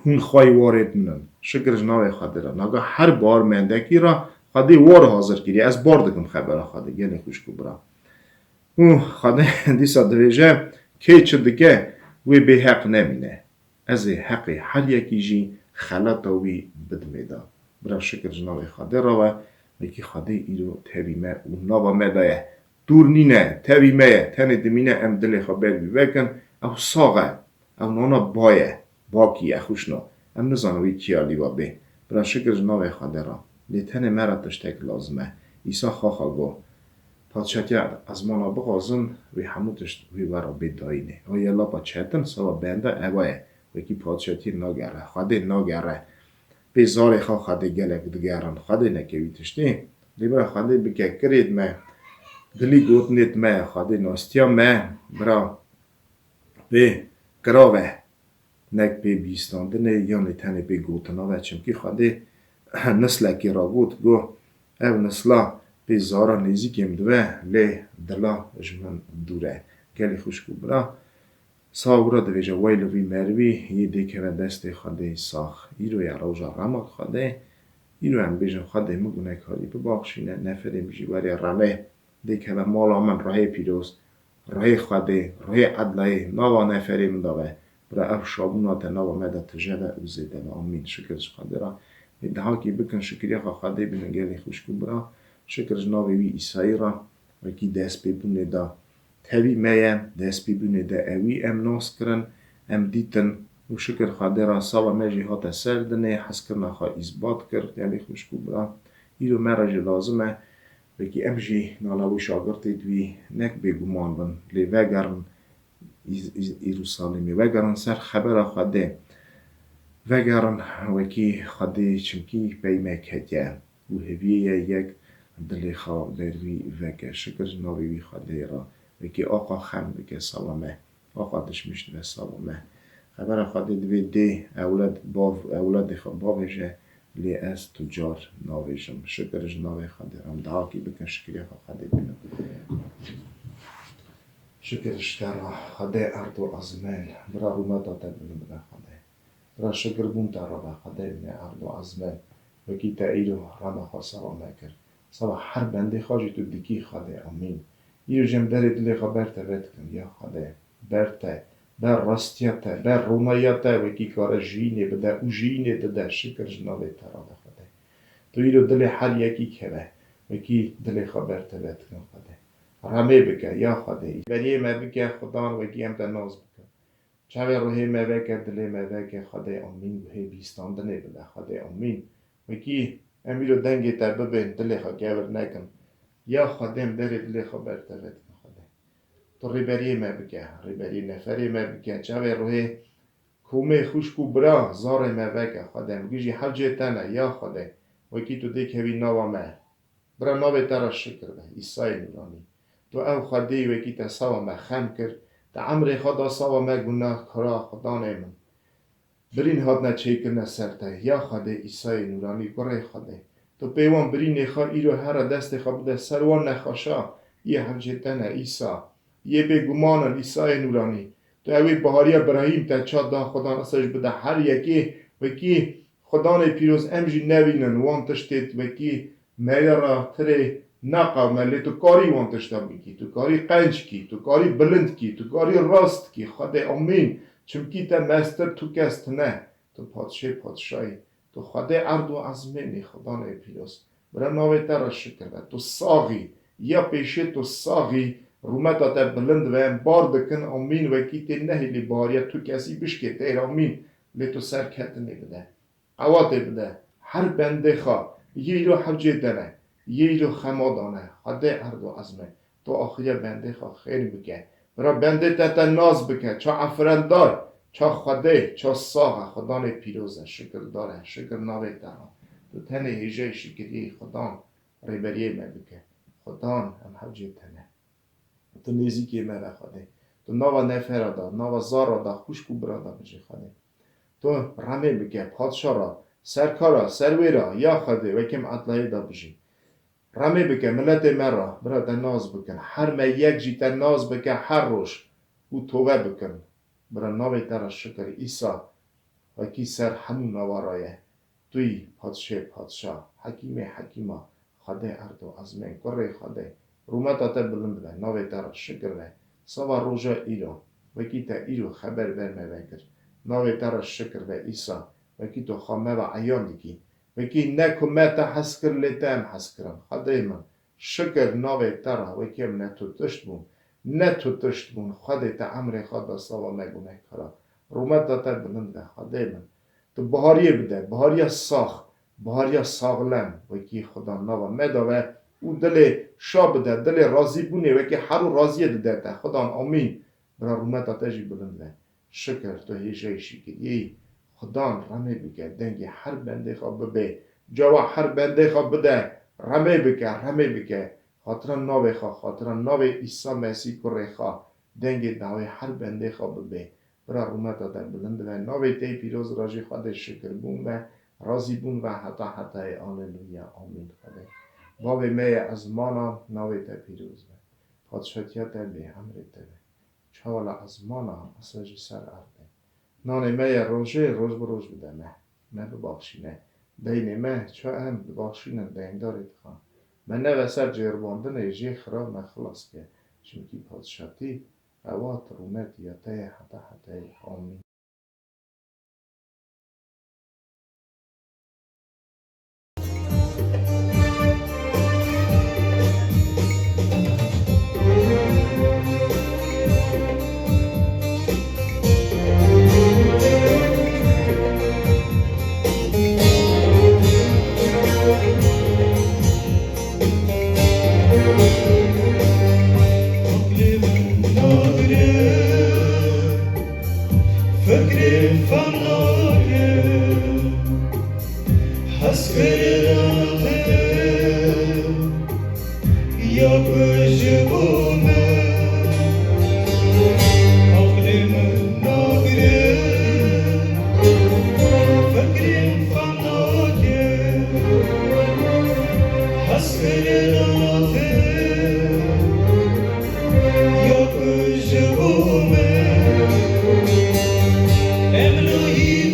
هون خواهی وارد منن شکرش ناوی خواده را نگاه هر بار مندکی را خواده وار حاضر کردی از بار دکم خبر خواده گلی خوش کبرا اون خواده دیسا دویجه که چه دکه وی به حق نمینه از حق هر یکی جی خلاتا وی بدمیده برا شکرش ناوی خواده را و وکی خواده ایرو تبیمه و ناوا مدایه دور نینه تبیمه تنه دمینه ام دل خبر بیوکن او ساقه او نانا بایه باکی اخوشنا ام نزانوی کیالی و بی برا شکر ناوی خواده را لیتنه مرا تشتک لازمه ایسا خواه گو پادشاتی از مانا بغازن وی همو تشت وی ورا بداینه و یلا با چهتن سوا بنده اوایه وکی پادشاتی ناگره خواده ناگره پی زاری خواه خواده گلک دگران خواده نکوی تشتی لی برا خواده بکه کرید ما دلی گوتنیت ما خواده ناستیا ما برا پی کراوه نک پی بیستاندنه یا نتنه پی گوتناوه چمکی خواده نسله کی را گوت گو او نسلا پی زارا نزیکیم دوه لی دلا جمن دوره گلی خوشکو برا ساورا دویجا ویلوی مروی یه دیکه و دست خواده ساخ ایرو یا روژا رمال خواده ایرو هم بیجا خواده مگونه کاری بباخشینه نفره میجی وری رمه دیکه و مالا من راه پیروز راه خواده راه عدلای نوا نفره من داوه برا او شابونات نوا مده تجده اوزیده و آمین شکرش خواده را ده کی بکن شکریه خواده بینن گلی خوشکو برا شکرش ناوی وی ایسایی را و کی دست ببونه دا تبی مایم دست ببونه دا اوی ام ناس کرن ام دیتن و شکر خواده را ساوا مجی هاتا سردنه حس کرنا خواه اثبات کرد گلی خوشکو برا ایرو مرا لازمه وکی ام جی نالاوی شاگرتی دوی نک بگومان بن لی وگرن ایرو سالمی وگرن سر خبر خواده وگرن وکی خواده چمکی پیمه کتیه و هویه یک دلی خواه بروی وگه شکر ناوی وی خواده را وکی آقا خم بگه سلامه آقا دشمشت و سلامه خبر خواده دوی دی اولاد خواه باویجه لی از تجار ناویجم شکرش ناوی خواده رم دهاکی بکن شکری خواده بینم شکرش کرا خواده ارد و عظمین برا رومه داده بینم بده خواده برا شکر بون تارا به خواده بینه ارد و عظمین وکی تایید و رمه خواه سلامه کرد سوا هر بنده خواهی تو دیکی خواده امین ایرو جم داری دلی خواه برته بد کن یا خواده برته بر راستیته بر رومایته وکی کار جینه بده او جینه دده شکر جنابه تراده خواده تو ایرو دلی هر یکی که وکی دلی خواه برته بد کن خواده رمه بکه یا خواده بریه ما بکه خدا وکی هم تا ناز بکن چاوه روحه ما بکه دلی ما بکه خواده امین بهی بیستاندنه بده خواده امین وکی امیرو دنگی تا ببین دلی خواه گور نکن یا خودم داری دلی خواه برته بد کن خواده تو ریبری ما بکه ریبری نفری ما بکه چاوه روحه کومه خوشکو برا زاره ما بکه خودم گیجی حجه تنه یا خوده وکی تو دیک هوی نوا ما برا ناوی ترا شکر به ایسای نورانی تو او خوده وکی تا سوا ما خم کرد تا عمر خدا سوا ما گناه کرا خدا نیمن برین هاد نچه کرنه سرته یا خوده ایسای نورانی گره خوده تو پیوان برین خواه ایرو هر دست خواه بوده سروان نخواشا یه حجه تنه ایسا یه بگومان ایسای نورانی تو اوی بهاری ابراهیم تا چا دا خدا نساش بده هر یکی وکی خدا نه پیروز امجی نبینن وان تشتید وکی میرا تره نقا ملی تو کاری وان تشتا بکی تو کاری قنج کی تو کاری بلند کی تو کاری راست کی خدا امین چمکی تا مستر تو کست نه تو پادشاهی تو خدا ارد و عظمینی خدا نه پیروز برا ناوی تر شکر ده تو ساغی یا پیشه تو ساغی رومتا تا بلند و بار دکن امین وکی تی نهیلی باریا تو کسی بشکه تیر امین لی تو سر کتنی بده قواته بده هر بنده خواه یه رو حجه دنه یه رو خمادانه خدا ارد و عظمه تو آخری بنده خواه خیر بکه برا بنده تا ناز بکه چا افرندار چا خدا چا ساغه خدا نه پیروزه شکر داره شکر ناوی داره تو تنه هیجه شکری خدا ریبریه ما بکه خدا هم حجه تنه تو نزیکی ما بخواده تو نوا نفره دا نوا زارا دا خوشکو برادا بجه خواده تو رمه بکه پادشاه را سرکارا سرویرا یا خواده وکم عدلای دا بجه رمه بکه ملت مرا برا ناز بکن هر ما یک جی تا ناز بکه هر روش او توبه بکن برا ناوی تر شکر ایسا وکی سر همون نوارایه توی پادشاه حکیمه خدا ارد و عظمه گره خدا رومتا تا بلند به ناوی تر شکر به سوا روژا ایرو وکی تا ایرو خبر برمه بکر ناوی تر شکر به ایسا وکی تو خامه و عیان دیکی وکی نکو متا حس کر لیتا هم حس کرم خدای من شکر ناوی تر وکی هم نتو تشت بون خدای تا عمر خدا سوا مگونه کرا رومتا تا بلند به خدای من تو بهاریه بده بهاریا ساغلم وکی خدا نوا مداوه او دل شا بده دل راضی بونه وکی هر راضیه ده تا خدا امین برا رومتا تجی بلند به شکر تو هیجه شکری خدا رمی بکه دنگی هر بنده خواب ببه جوا هر بنده خواب بده رمی بکه خاطر ناوی خواه خاطر ناوی عیسی مسیح کره خواه دنگی دعوی هر بنده خواب ببه برا رومت داده بلند و ناوی تی پیروز راجی خود شکر بون و راضی بون و حتی آللویا آمین خدا باب می از مانا ناوی تی پیروز و پادشاتیت به امر تی چاولا از مانا اساجی سر ارده نان می روزه روز به روز بده نه ببخشینه دین من چه هم ببخشینه دین دارید خان من نه وسر جرباندن ایجی خراب نخلاص که چونکی پادشاتی اوات رومت یاته حتی آمین Emloyi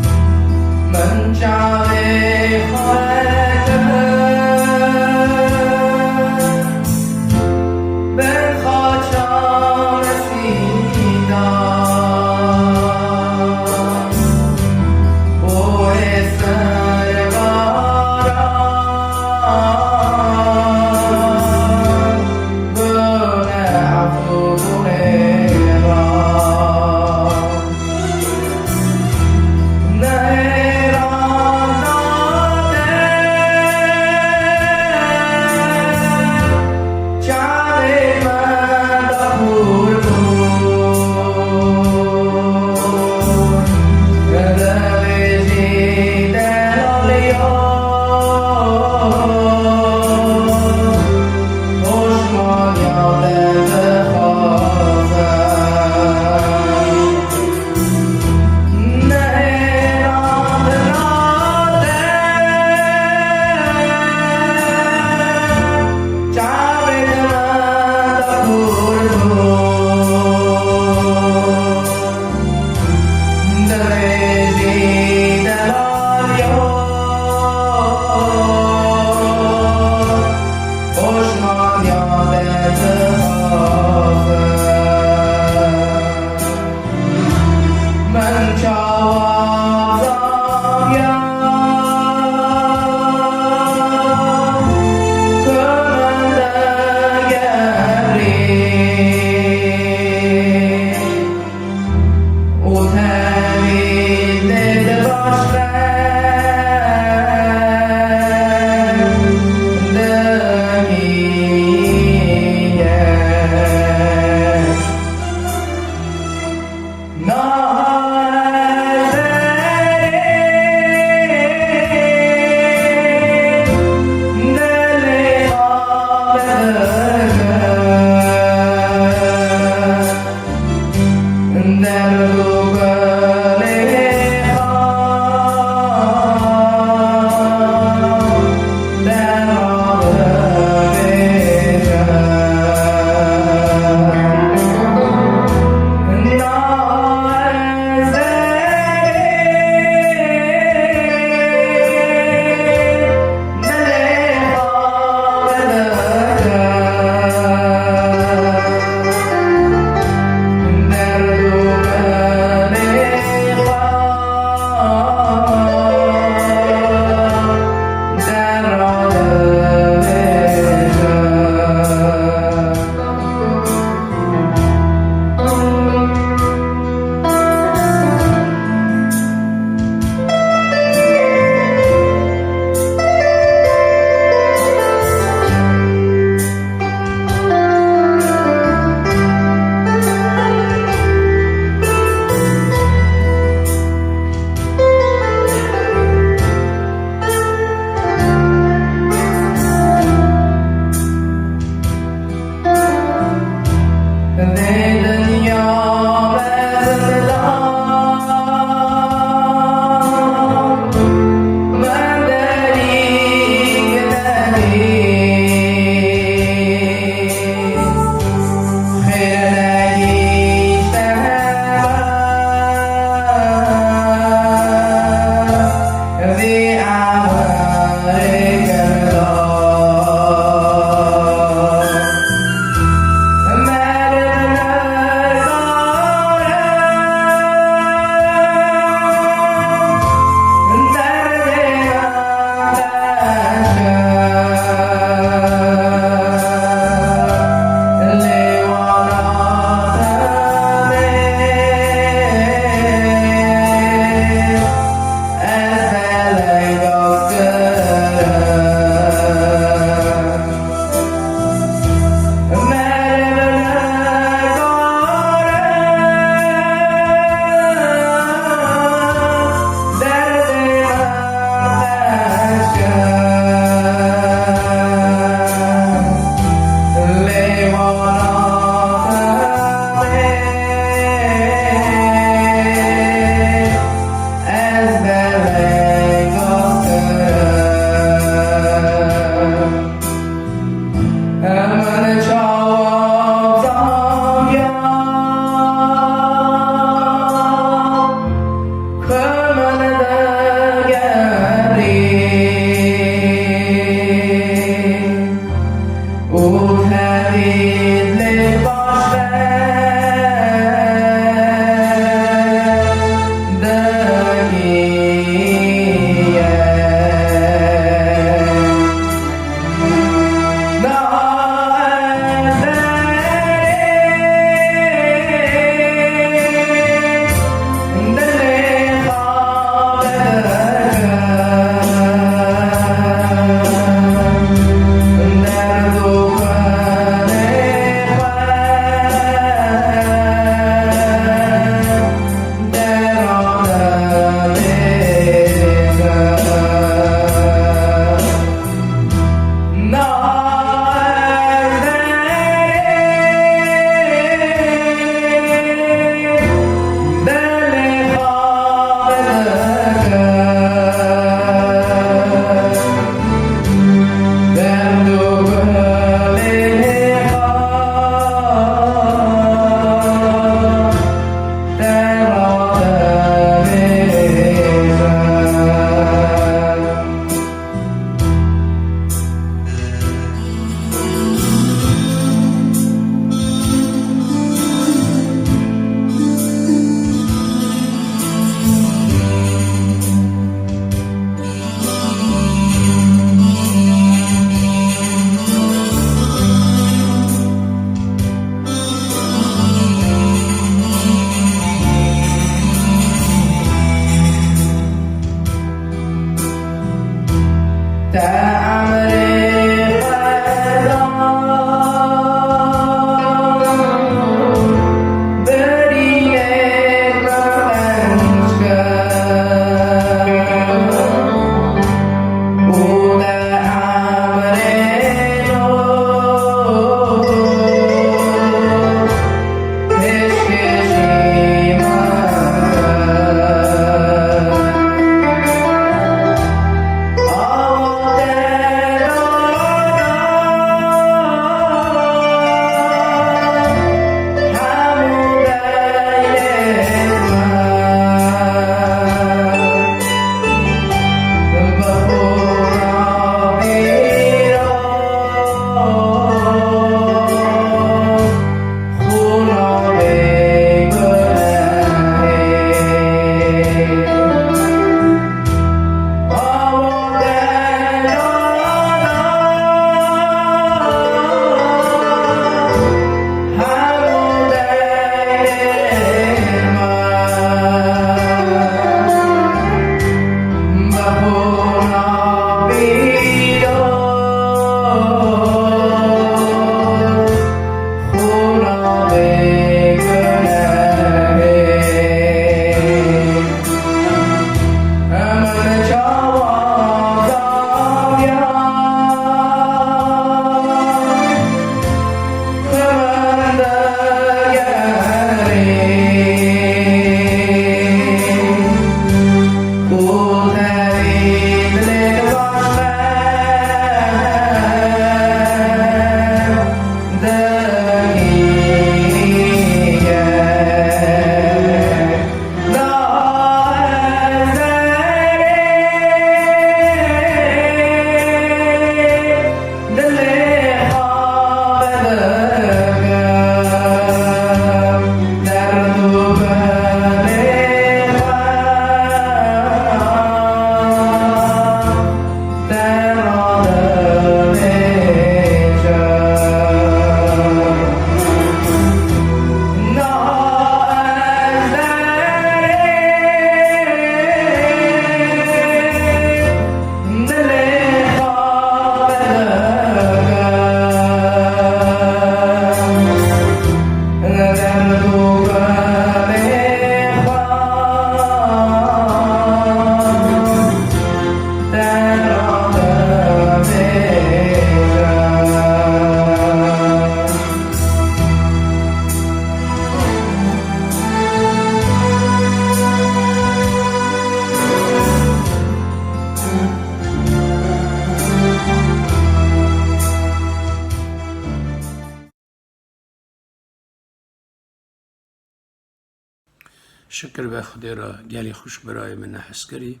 شکر به خدا را گلی خوش برای من نحس کری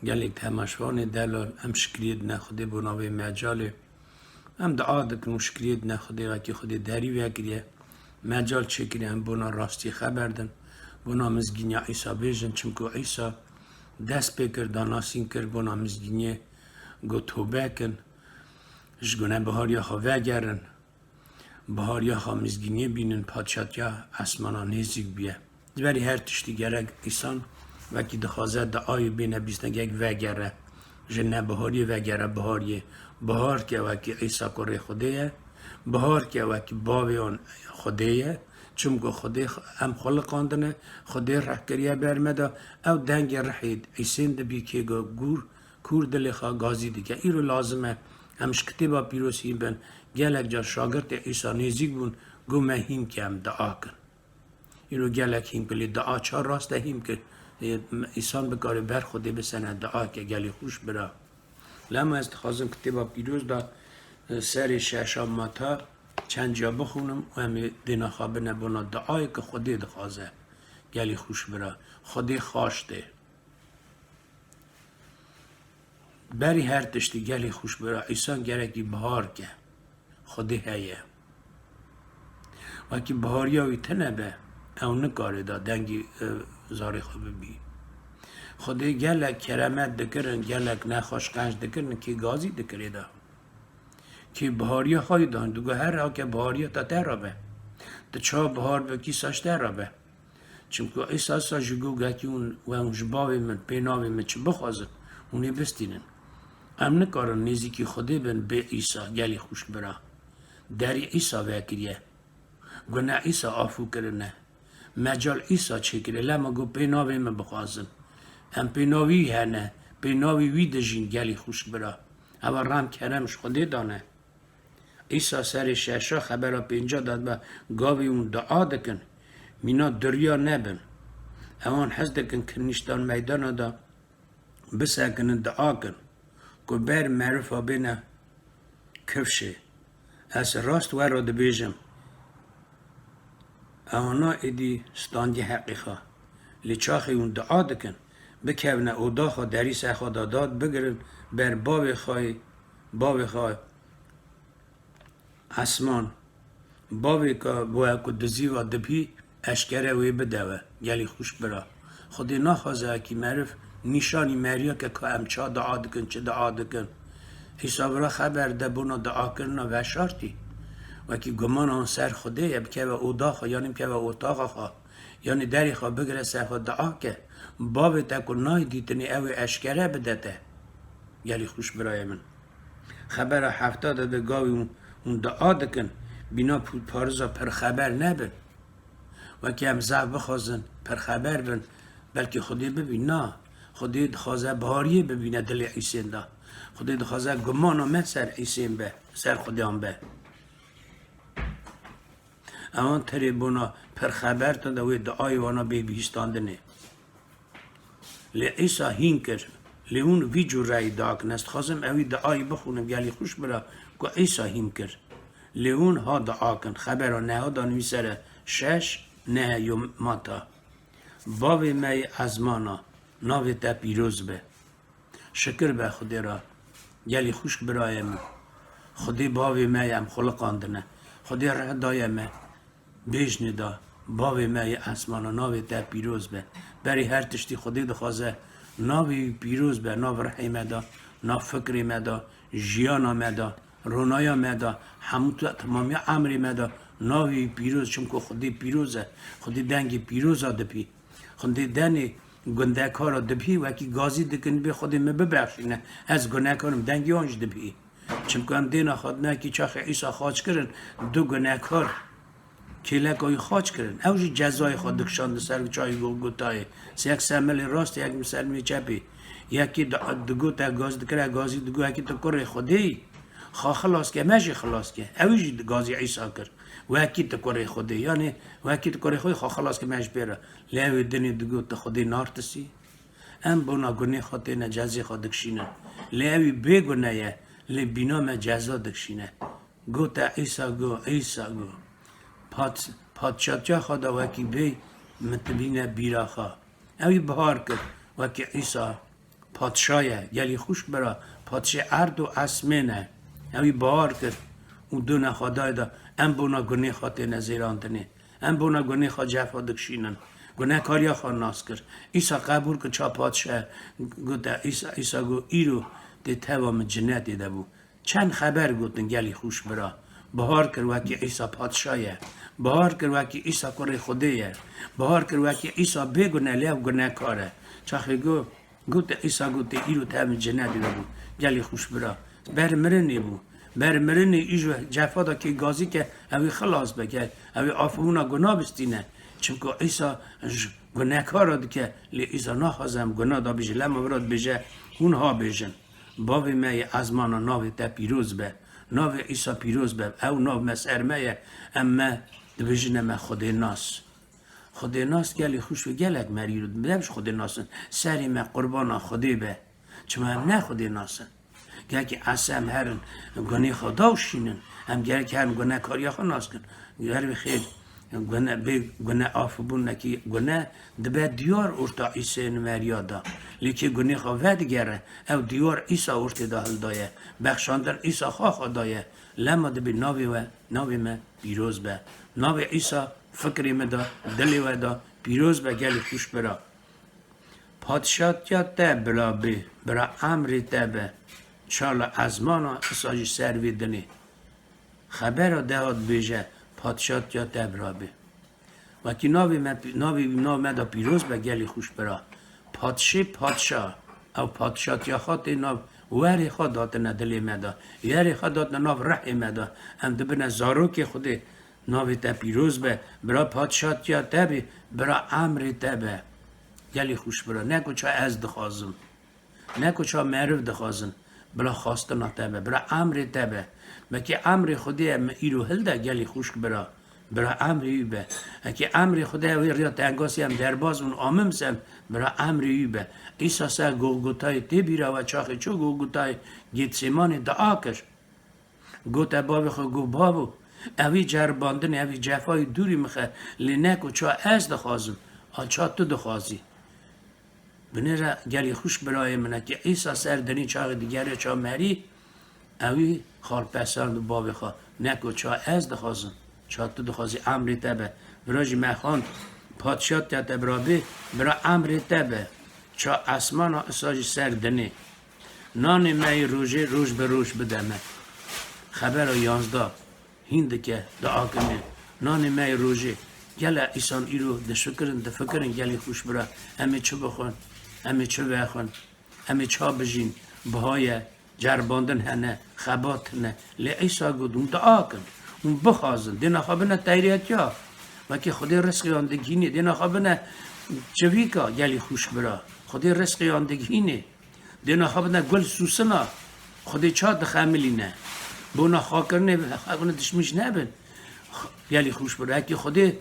گلی تماشوان دل هم شکریت نخوده بناوی مجال هم دعا دکن شکریت نخوده و که خود داری وکریه مجال چکری هم بنا راستی خبردن بنا مزگینی عیسی بیجن چمکو عیسی دست بکر داناسین کر بنا مزگینی گو توبه کن جگونه بهاریا خواه گرن بهاریا خواه مزگینی بینن پادشاتیا اسمانا نزیک بیه دوری هر تشتی گرگ ایسان وکی دخوازه دعای بینه بیستنگ یک وگره جنه بهاری وگره بهاریه بهار که وکی عیسی کره خوده بهار که وکی باوی آن خوده چونکه خوده هم خلقاندنه خوده رح کریه برمده او دنگ رحید عیسین دبی که گور کور دل خواه گازی دیگه ایرو لازمه همش کتبا پیروسی بن گلک جا شاگرد عیسی نزیک بون گو مهیم که هم دعا کن اینو گلک هیم کلی دعا چه راسته هیم که ایسان بکاره بر خوده بسنه دعا که گلی خوش برا لما از خازم کتبا پیروز دا سر ششام ماتا چند جا بخونم و همه دینا خوابه نبونا دعای که خوده دخوازه گلی خوش برا خوده خواشته بری هر تشتی گلی خوش برا ایسان گرکی بهار که خوده هیه وکی بهاری هاوی تنبه او نکاره دا دنگی زاری خوب بی خوده گلک کرمت دکرن گلک نخوش قنج دکرن که گازی دکره دا که بهاری های دان دوگو هر ها که بهاری تا در را به تا چا بهار به کی ساش در را به چونکه ایسا سا جگو گا که اون و اون جباوی من پیناوی من چه بخوازن اونی بستینن ام نکارن نزیکی خودی بن به عیسی گلی خوش برا دری عیسی وکریه گناه عیسی آفو کرنه مجال عیسی چکره لما گو پیناوی من بخوازن ام پیناوی هنه پیناوی وی دجین گلی خوش برا اما رام کرمش خودی دانه عیسی سر ششا خبر پینجا داد با گاوی اون دعا دکن مینا دریا نبن اوان حز دکن کنیشتان میدان دا بسکن دعا کن که بر معرفه بینه کفشه از راست ورا دبیجم اونا ایدی ستاندی حقیقه لیچاخی اون دعا دکن بکونه او داخل دری سخوا داد بگرن بر باوی خواه اسمان باوی که باید که دزی و دبی اشکره وی بدوه یلی خوش برا خودی نخوازه که معرف نشانی مریا که امچا دعا دکن چه دعا دکن حساب را خبر ده بونا دعا کرنا و شرطی و که گمان آن سر خوده یا بکه و او داخل یعنی بکه و اتاق خواه یعنی دری خواه بگره سر دعا که باوی تکو نای دیتنی اوی اشکره بدته یلی خوش برای من خبر هفته داده گاوی اون دعا دکن بینا پارزا پر خبر نبن و که هم زعب بخوازن پر خبر بن بلکه خودی ببین نه خودی خوازه بهاریه ببینه دل عیسین دا خودی خوازه گمان آمد سر عیسین به سر خودی هم به اما تری بونا پر خبر تا دوی دعای وانا بیستاندنه لی عیسا هین کرد لی اون وی جور رای داک نست خوازم اوی دعای بخونم گلی خوش برا که عیسا هین کرد لی اون ها دعا کن خبر ها نه ها دانوی سر 6 نه یوم ماتا باوی می ازمانا ناوی تا پیروز به شکر به خودی را گلی خوش برایم خودی باوی می هم خلقاندنه خودی را دایم بیجنی دا باوی می ازمانا ناوی تا پیروز به بری هر تشتی خودی دخوازه ناوی پیروز به ناو رحیمه دا ناو فکری مدا جیانا مدا رونایا مدا همون تمامی عمری مدا ناوی پیروز چون که خودی پیروزه خودی دنگی پیروزه دپی خودی دنی گنده کارا دپی و اکی گازی دکن به خودی مببخشینه از گناه کارم دنگی آنج دپی چون که هم دینا خود نه که چاخ عیسی خاچ کرن دو گناه کار کلکای خاچ کرن اوجی جزای خود دکشاند سر چای گوتای یک سمل راست یک مسلمی چپی یکی دگو تا گاز دکره گازی دگو یکی تا کره خودی خلاص که ماشي خلاص که اوجی گازی عیسی کرد و یکی تا کره خودی یعنی و یکی تا کره خودی خلاص که ماش بره لیوی دنی دگو تا خودی نارتسی ام بنا گنی خودی نه جزای خود دکشینه لیوی بگنایه لی بینا ما جزا دکشینه گو تا عیسی گو پادشاه خدا وکی بی متبینه بیراخا اوی بهار کرد وکی عیسی پادشاهه یلی خوش برا پادشاه ارد و اسمینه اوی بهار کرد اون دو نخدای دا ام بونا گنی خواته نزیراندنه ام بونا گنی خواه جفا دکشینن گناه کاریا خواه ناس کرد عیسی قبول که چا پادشاه گوتا عیسی گو ایرو دی توام جنت دیده بو چند خبر گوتن یلی خوش برا بهار کرد وکی عیسی پادشاهه بهار کرد وکی عیسی کره خودیه بهار کرد وکی عیسی بگونه لیو گناه کاره چاخی گوت عیسی گوت ایرو توام جنت دیده بو یلی خوش برا بر مرنی بو بر مرنی ایجو جفا دا که گازی که اوی خلاص بکه اوی آفونا گناه بستینه چون که عیسی گناه کار دا که لی عیسی نخوازم گناه دا بیجه لما براد بیجه اونها بیجن باوی می ازمانا ناوی تا پیروز به ناوی عیسی پیروز به او ناو مسئر میه اما دبیجنه ما خود ناس خود ناس گلی خوش و گلک مریرود بدمش خود ناسن سری ما قربانا خودی به چون هم نه خود ناسن که اصلا هرن گناه خدا شینن هم که هرن گناه کاری خود ناس کن گره بخیر گناه آفبون نکی گناه دبه دیار ارتا عیسی نمریادا لیکن گناه خواه گره او دیار عیسی ارتا داخل دایه بخشاندن عیسی خواه دایه لما دبه ناوی ما پیروز به ناوی عیسی فکری ما دا دلی و دا پیروز به گلی خوش برا پادشات یا تا برا امری تا به شالا ازمانا اساجی سروی دنی خبر را دهاد بیجه پادشات یا تا برا بی و که ناوی ما دا پیروز به گلی خوش برا پادشاه او پادشات یا خاطر ناو واری خود دات ندلی مدا یاری خود دات ناف رح مدا ام دبن زارو که خود ناف تا پیروز به برا پادشاه یا تبی برا امر تبه گلی خوش برا نکو چا از دخوازم نکو چا معرف دخوازن بلا خواسته نتبه برا امر تبه مکی امر خودی ایرو هلده گلی خوش برا امر یوبه اکی امر خودی وی ریا تنگاسی هم درباز اون آمم سن برا امر یوبه ایسا سر گوگوتای تی بیرا و چاخی چو گوگوتای گیتسیمان دعا کش گوتا بابی خو گو بابو اوی جرباندن اوی جفای دوری مخه لنکو چا از دخوازم چا تو دخوازی بنره گلی خوش برای منه که ایسا سر دنی چاق دیگره چا مری اوی خال پسند بابی خواه نکو چا از دخوازم چا تو دخوازی امری تبه براجی مخان پادشاه تا برابی برا امری تبه چا اسمان اساجی سر دنی نان می روژه روش به روش بدمه خبر 11 هند که دعا کنه نان می روژه گله ایسان ایرو دشکرن دفکرن گلی خوش برا همه چه بخون همه چه بخون همه چه بجین بهای جرباندن هنه خبات هنه لی ایسا گود اون دعا کن اون بخوازن دینا خوابنه تایریت یا وکی خودی رزقی آندگینی دینا خوابنه چوی که گلی خوش برا خودی رزقی آندگینی دینا خوابنه گل سوسنا خودی چا دخملی نه بونا خاکرنه خاکرنه دشمیش نبن گلی خوش برا اکی خودی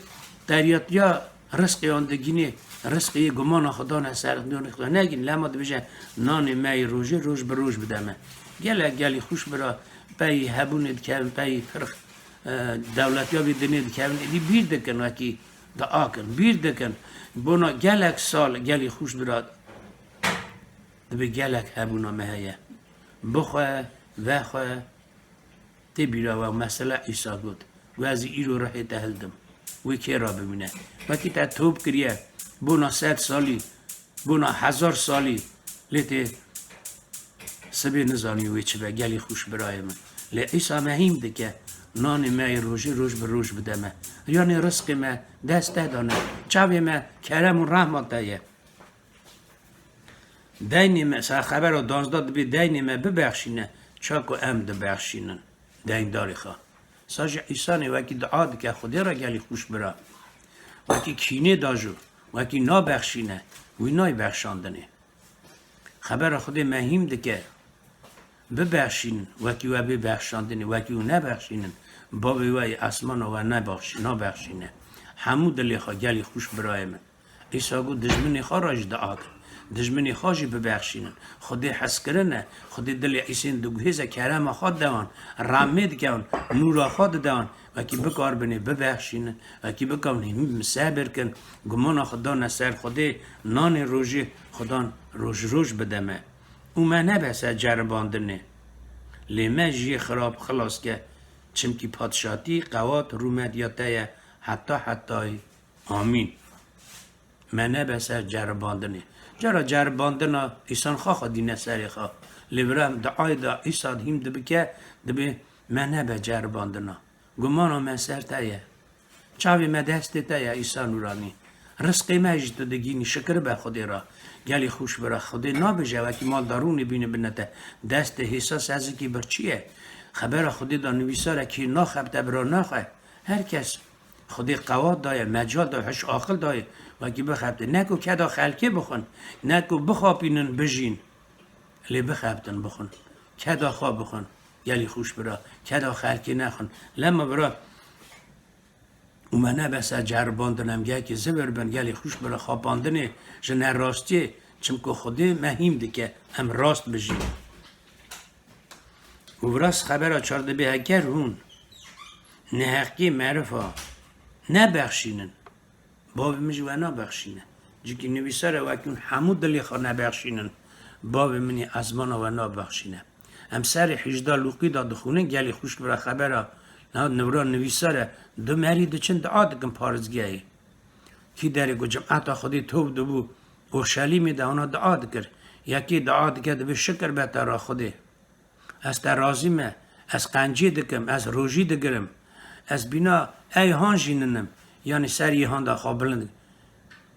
تایریت یا رزقی آندگینی رزقی گمان خدا نه سرخدون خدا نگین لما بشه نان می روزه روز به روز بدمه گلی خوش برا پی هبوند کردن پی فرق دولتی ها بیدنید کردن دی بیر دکن وکی دعا کن بیر دکن بونا گلک سال گلی خوش برا دبی گلک هبونا مهیه بخواه وخواه تی بیرا و مسئله ایسا گود و از ایرو رحی تهلدم وی که را ببینه وکی تا توب کریه بونا 100 سالی بونا 1000 سالی لیتی سبی نزانی وی چه به گلی خوش برای من لی ایسا مهم ده که نان می روژه روز به روز بدمه یعنی رزق ما دست دانه چاوی ما کرم و رحمت دایه دینی ما سر خبر رو 12 بی دینی ما ببخشینه چاکو ام ده بخشینن دین داری خواه ساج ایسانی وکی دعا ده که خودی را گلی خوش برا وکی کینه داجو وکی نا بخشینه وی نای بخشاندنه خبر خود مهم ده که ببخشین وکی و ببخشاندنه وکی و نبخشینن بابی وی اسمان و نبخشینه همو دلی خواه گلی خوش برای من ایسا گو دجمنی خواه راج دعا کن دجمنی خواهی ببخشینن خودی حس کرنه خودی دلی ایسین دوگهیزه کرم خواد دوان رمید کن نور خواد دوان وکی بکار بینی ببخشینن وکی بکار بینی صبر کن گمان خدا نسر خودی نان روژی خدا روژ بدمه او من نبسه جرباندنه لیمه جی خراب خلاص که چمکی پادشاتی قوات رومدیاته حتی آمین من نبسه جرباندنه جرا جرباندنه ایسان خواه دینه سری خواه لیبرم دعای دا ایساد هیم دبکه دبی من نبه جرباندنه گمانو من سر تایه چاوی من دسته تایه ایسان نورانی رزقی مجد دگینی شکر به خودی را گلی خوش برا خودی نابجه وکی مال دارونی بینه بینته دست حساس از کی برچیه خبر خودی دا نویساره کی ناخب تبرا ناخه هر کس خودی قواد دایه مجال دایه هش آخل دایه وکی بخبته نکو کدا خلکه بخون نکو بخوابینن بجین لی بخبتن بخون کدا خواب بخون گلی خوش برا کدا خلکه نخون لما برا و منه بسه جرباندنم گه که زبر بن گلی خوش برا خواباندنه جنه راستی چمکو خوده مهم ده که هم راست بجیم و براست خبر چارده به اگر هون نحقی معرفه نبخشینن باب مجی و نبخشینه جکی نویساره وکیون همون دلی خواه نبخشینن باب منی ازمان و نبخشینه هم سر 18 لوقی داد خونه گلی خوش برا خبره نوران نویساره دو مری دو چند دعا دکن پارزگیه کی داری گو جمعت خودی توب دو بو اورشلیمی ده اونا دعا دکر یکی دعا دکر دو شکر بهتر را خودی از ترازیمه از قنجی دکم از روژی دگرم از بینا ای هان جیننم یعنی سری هان دا خواه بلند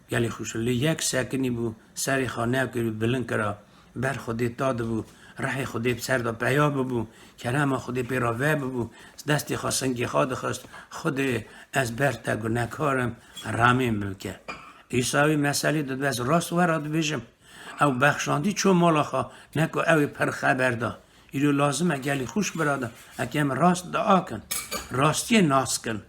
گلی خوش لی یک سکنی بو سری خانه کری بلند کرا بر خودی داده بو رح خودی بسر دا بیا ببو کرم خودی پیراوه ببو دستی خواستنگی خود خواست خود از برتا گناهکارم رامین بکه عیسی مسئله داد از راست وراد بیشم او بخشاندی چون مالا خوا نکو او پر خبر دا ایلو لازمه گلی خوش برادا اکیم راست دعا کن راستی ناس کن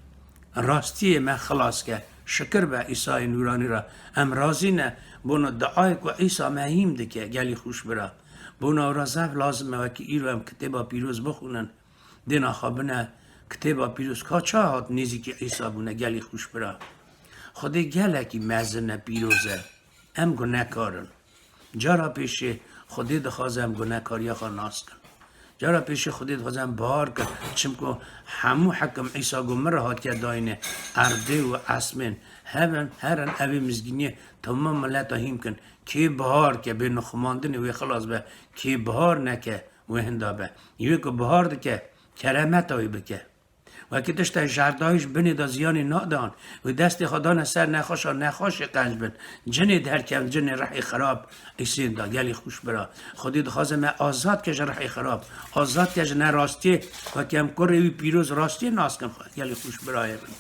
راستی من خلاص که شکر به عیسی نورانی را ام رازی نه بونا دعای که عیسی مهیم ده که گلی خوش برا بونا را زف لازمه و که ایرو هم کتابا پیروز بخونن دینا خوابنه کتابا پیروز که چه هات نیزی که عیسی بونه گلی خوش برا خودی گله که مزنه پیروزه ام گناه کارن جارا پیشه خودی دخوازم گناه کاری خواه ناس کن جارا پیش خودت خواستم بار کن چمکو همو حکم عیسی گمر هات که داینه ارده و اسمن هرن اوی مزگینی تمام ملت هیم کن که بهار که به نخماندن و خلاص به که بهار نکه و هندا به یوی که بهار ده که کرامت هایی بکه و که داشته جردایش بینی دا زیانی نادان و دست خدا سر نخوش قنج بین جنی درکم جنی رحی خراب ایسین دا گلی خوش برا خودی دخوازم آزاد کش رحی خراب آزاد کش نراستی و که هم کروی پیروز راستی ناس کن خواهد گلی خوش برای بین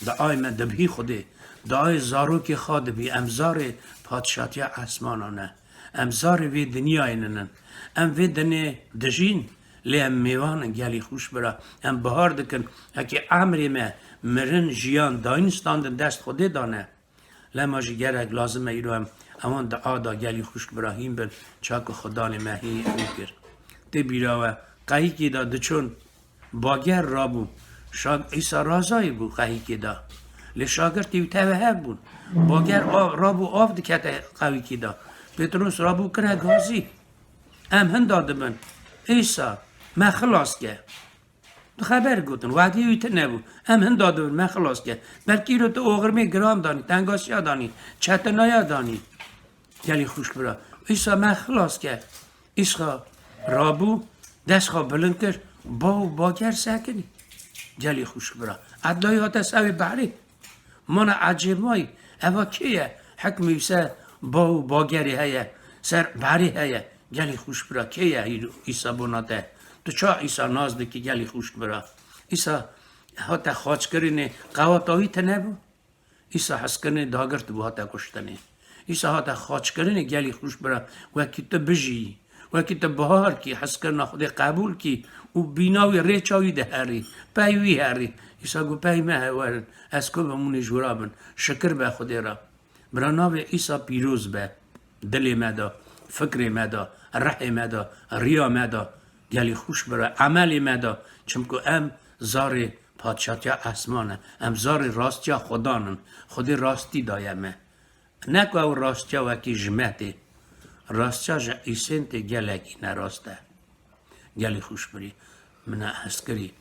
دعای من دبهی خودی دعای زاروکی خواد بی امزار پادشاتی اسمانانه امزار وی دنیای ننن ام وی دنی دجین لی ام میوان گلی خوش برا ام بهار دکن اکی عمری ما مرن جیان داینستان دست خوده دانه لما جی گرک لازمه ایرو هم امان دعا دا گلی خوش براهیم بل چاک خدا نمهی اوکر تی بیراوه قهی که دا دچون باگر را بو عیسی رازای بو قهی که دا لی شاگر تیوی توهر بون باگر را بو آف دکت قوی که دا پتروس را بو کنه گازی ام هنداده من عیسی من خلاص که خبر گوتن وقتی ایت نبود هم هنداده بود من خلاص که بلکی رو تو اوغرمی گرام دانی تنگاسیا دانی چتنایا دانی گلی خوش برا عیسی من خلاص که عیسی رابو دست خواه بلند کرد باگر سکنی گلی خوش برا عدلای ها تساوی بحری من عجیب مایی اوا کیه حکم عیسی باگری هیه سر بحری هیه گلی خوش برا کیه عیسی بوناته تو چا عیسی ناز دکی گلی خوش برا عیسی هاتا خواج کرینه قواتاوی تنبو عیسی حس کرینه داگر تو هاتا کشتنه عیسی هاتا خواج کرینه گلی خوش برا وکی تو بجی وکی تو بهار کی حس کرنا خود قبول کی و بیناوی ریچاوی ده هری پیوی هری عیسی گو پی مه ورن از کو بمونی جورابن شکر به خود را براناو عیسی پیروز به دل مدا فکر مدا رح مدا ریا مدا گلی خوش برای عمل مدا چمکو ام زار پادشاهی اسمانه ام زار راستی خدانن خودی راستی دایمه نکو او راستی وکی جمعته راستی جا ایسنت گلکی نراسته گلی خوش بری من حسکری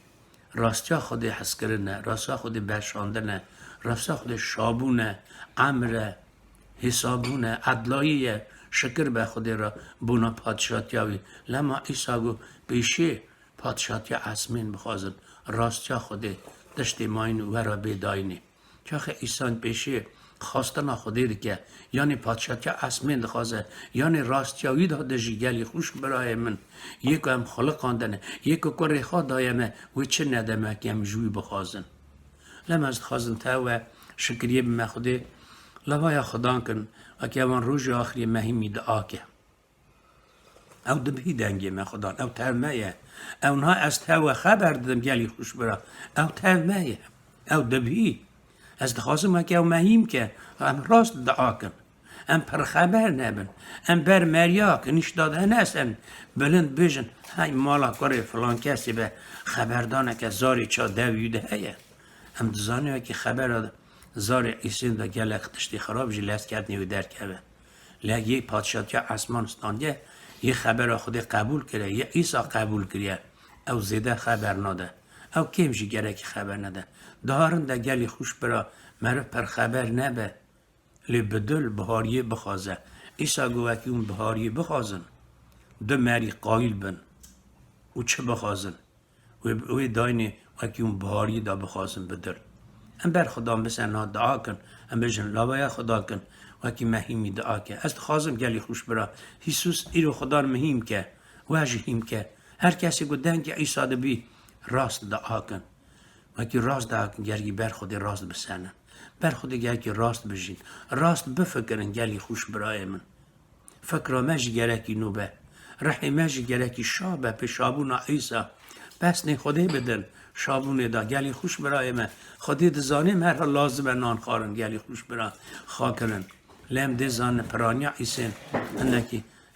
راستی خودی حسکرنه راستی خودی بشاندنه راستی خودی شابونه عمره حسابونه عدلاییه شکر به خودی را بونا پادشاهی لما عیسی گو پیشه پادشاهی اسمین بخوازن راستی خودی دشتی ماین ورا بیداینی که عیسی پیشه خواستن خودی که یعنی پادشاهی اسمین دخوازه یعنی راستیاوی داده گلی خوش برای من یکو هم خلق آندنه یکو کاری خواه دایمه و چه ندمه که هم جوی بخوازن لما از خوازن تا و شکریه به خودی لوای خدا کن و که اون روز آخری مهمی دعا که او دبهی دنگی من خدا او ترمایه اونها از تو خبر دادم گلی خوش برا او ترمایه او دبهی از دخواستم که او مهیم که ام راست دعا کن ام پر خبر نبن ام بر مریا که نیش داده نستن بلند بجن های مالا کاری فلان کسی به خبردانه که زاری چا دویده هیه ام دزانه که خبر داده زار ایسین دا گلک تشتی خراب جلس کرد نیو در که لیک یک پادشاهی اسمان استانده یه خبر خودی قبول کرده یه عیسی قبول کرده او زیده خبر نده او کم جی گره که خبر نده دارن دا گلی خوش برا مرا پر خبر نبه لی بدل بهاریه بخوازه عیسی گوه که اون بهاریه بخوازن دو مری قایل بن او چه بخوازن و داینه وکی اون بهاریه دا بخوازن بدل ام بر خدا بسن دعا کن ام بجن لابایا خدا کن وکی مهیمی دعا که از خازم گلی خوش برا هیسوس ایرو خدا مهیم که واجهیم که هر کسی که دنگ عیسی دبی راست دعا کن و که راست دعا کن گرگی بر خود راست بسنن بر خود گرگی راست بجین راست بفکرن گلی خوش برای من فکر ماجی گرکی نوبه رحی ماجی گرکی شابه پشابون عیسی پس نه خودی بدن شابون دا گلی خوش برای من خودی دزانه مر لازم نان خارن گلی خوش برای خاکرن لام دزان پرانیا عیسی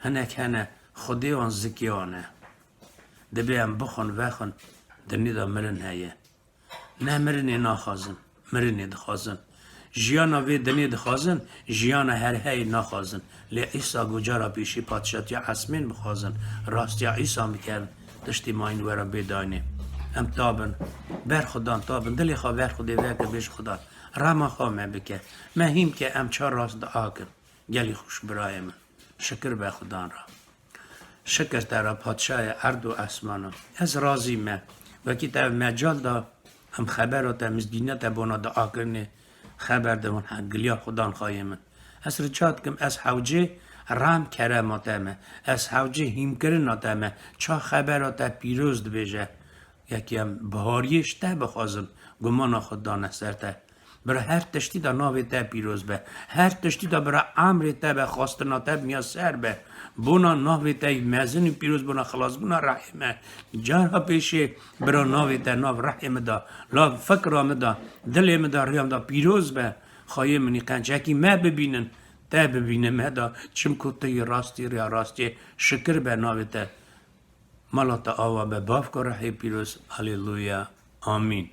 هنک خودی آن زکیانه دبیم بخون وخون دنی دا مرن هیه نه مرنی ناخازن مرنی دخازن جیانا وی دنی دخازن جیانا هر هی ناخازن لی عیسا گجارا پیشی پادشات یا حسمین بخازن راست یا عیسا میکرن دشتی ماین ورا بیدانی ام تابن بر خدان تابن دلی خواه بر خودی وکر بیش خدا راما خواه من بکه مهیم که ام چار راست دعا کن گلی خوش برای من شکر به خدان را شکر در پادشاه ارد و اسمانم از راضی من و که در مجال دا هم خبرات مزگینت بنا دعا کرنه خبر دون گلیا خدان خواهی من از رجات کم از حوجه رام کراماتمه از حوجه هیم کرناتمه چا خبرات پیروز بیجه یکی هم بهاریش تا بخوازم گمان خدان سرته برای هر تشتی دا ناوی تا پیروز به هر تشتی دا برای عمر تا به خواستناتا میا سر به بونا ناوی تا مزن پیروز بونا خلاص بونا رحمه جارها پیشه برای ناوی تا ناو رحمه دا لا فکرام دا دلم دا ریام دا پیروز به خواهی منی قنچه اکی ما ببینن تا ببینم دا چم کتی راستی ریا راستی شکر به ناوی تا مالاتا آوا به باف که رحی پیروز هلیلویا آمین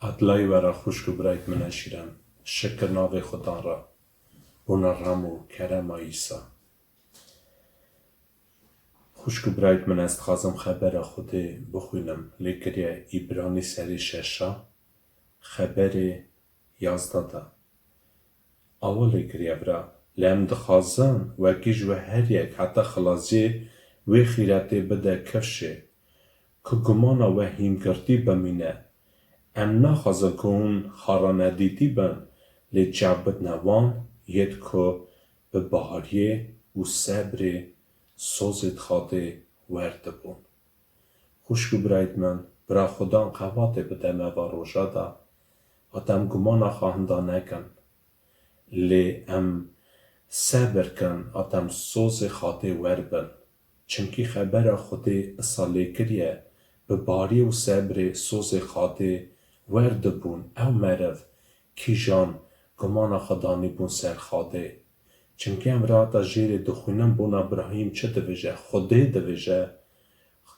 عدلای ورا خوشک و برایت من شیرم شکر ناوی خدا را بونا رمو کرم ایسا خوشک و برایت من است خازم خبر خوده بخوینم لیکریه ایبرانی سری ششا خبر 11 اول لیکریه برا لام دخازن و کیج و هر یک حتی خلاصی و خیراتی بده کفشه که گمانا و هیمگرتی بمینه ام نخوازن که اون خارانه دیتی بن لی جابت نوان ید که به بحریه و صبر سوزت خاطه ورده بون. خوشکو برایت من برا خودان قواته بده موا روژا دا اتم گمانا خواهنده نکن لی ام صبر کن اتم سوز خاطه ور بن چنکی خبر خوده اصاله کریه به باری و صبر سوز خاطه ورده بون او مرف کی جان گمان خدانی بون سر خاده چنکه امراتا جیر دخونم بون ابراهیم چه دویجه خوده دویجه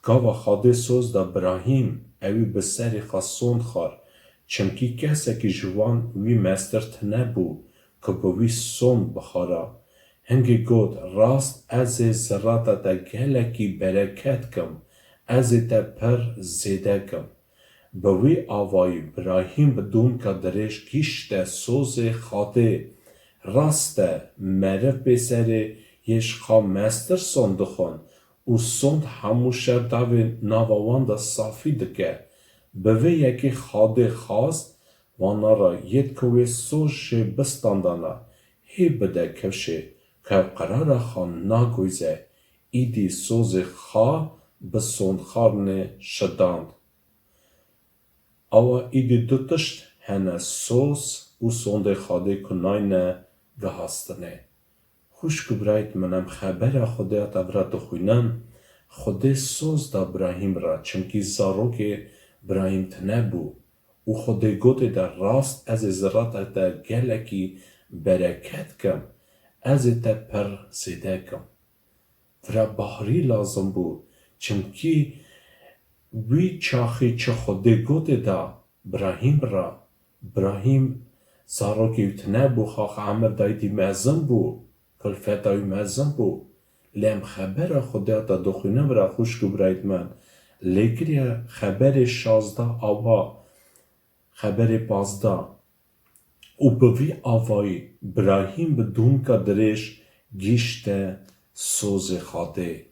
گاوا خاده سوز دا ابراهیم اوی به سر خاصون خار چنکی کسی که جوان وی مسترت نبو که بوی سون بخارا هنگی گود راست از زراتا دا گلکی برکت کم از تا پر زیده کم بوی آوای ابراهیم بدون که درش گیشت سوز خاطه راست مرف بسر یش خوا مستر سند خون و سند هموشر داوی ناوان دا صافی دکه بوی یکی خاده خواست وانا را ید کوی سوش بستاندانا هی بده کشه که قرار خان ناگویزه ایدی سوز خواه بسند خارن شداند اوا ایدی دوتشت هنه سوز و سند خاده کناینه گهاستنه خوشکو برایت منم خبر خوده اتورا دخوینم خوده سوز دا ابراهیم را چنکی زاروک ابراهیم تنبو و خوده گوده در راست از زرات دا گلکی برکت کم از تا پر زیده کم ورا بحری لازم بو چنکی وی چاخی چه خوده گوده دا ابراهیم را ابراهیم زاروکی تنبو خاخ عمر دایدی مزم بو کلفت دای مزم بو لیم خبر خوده تا دخونه برا خوشکو برایت من لیکری خبر 16 آوا خبر 15 و بوی آوای ابراهیم بدون که درش گیشت سوز خاده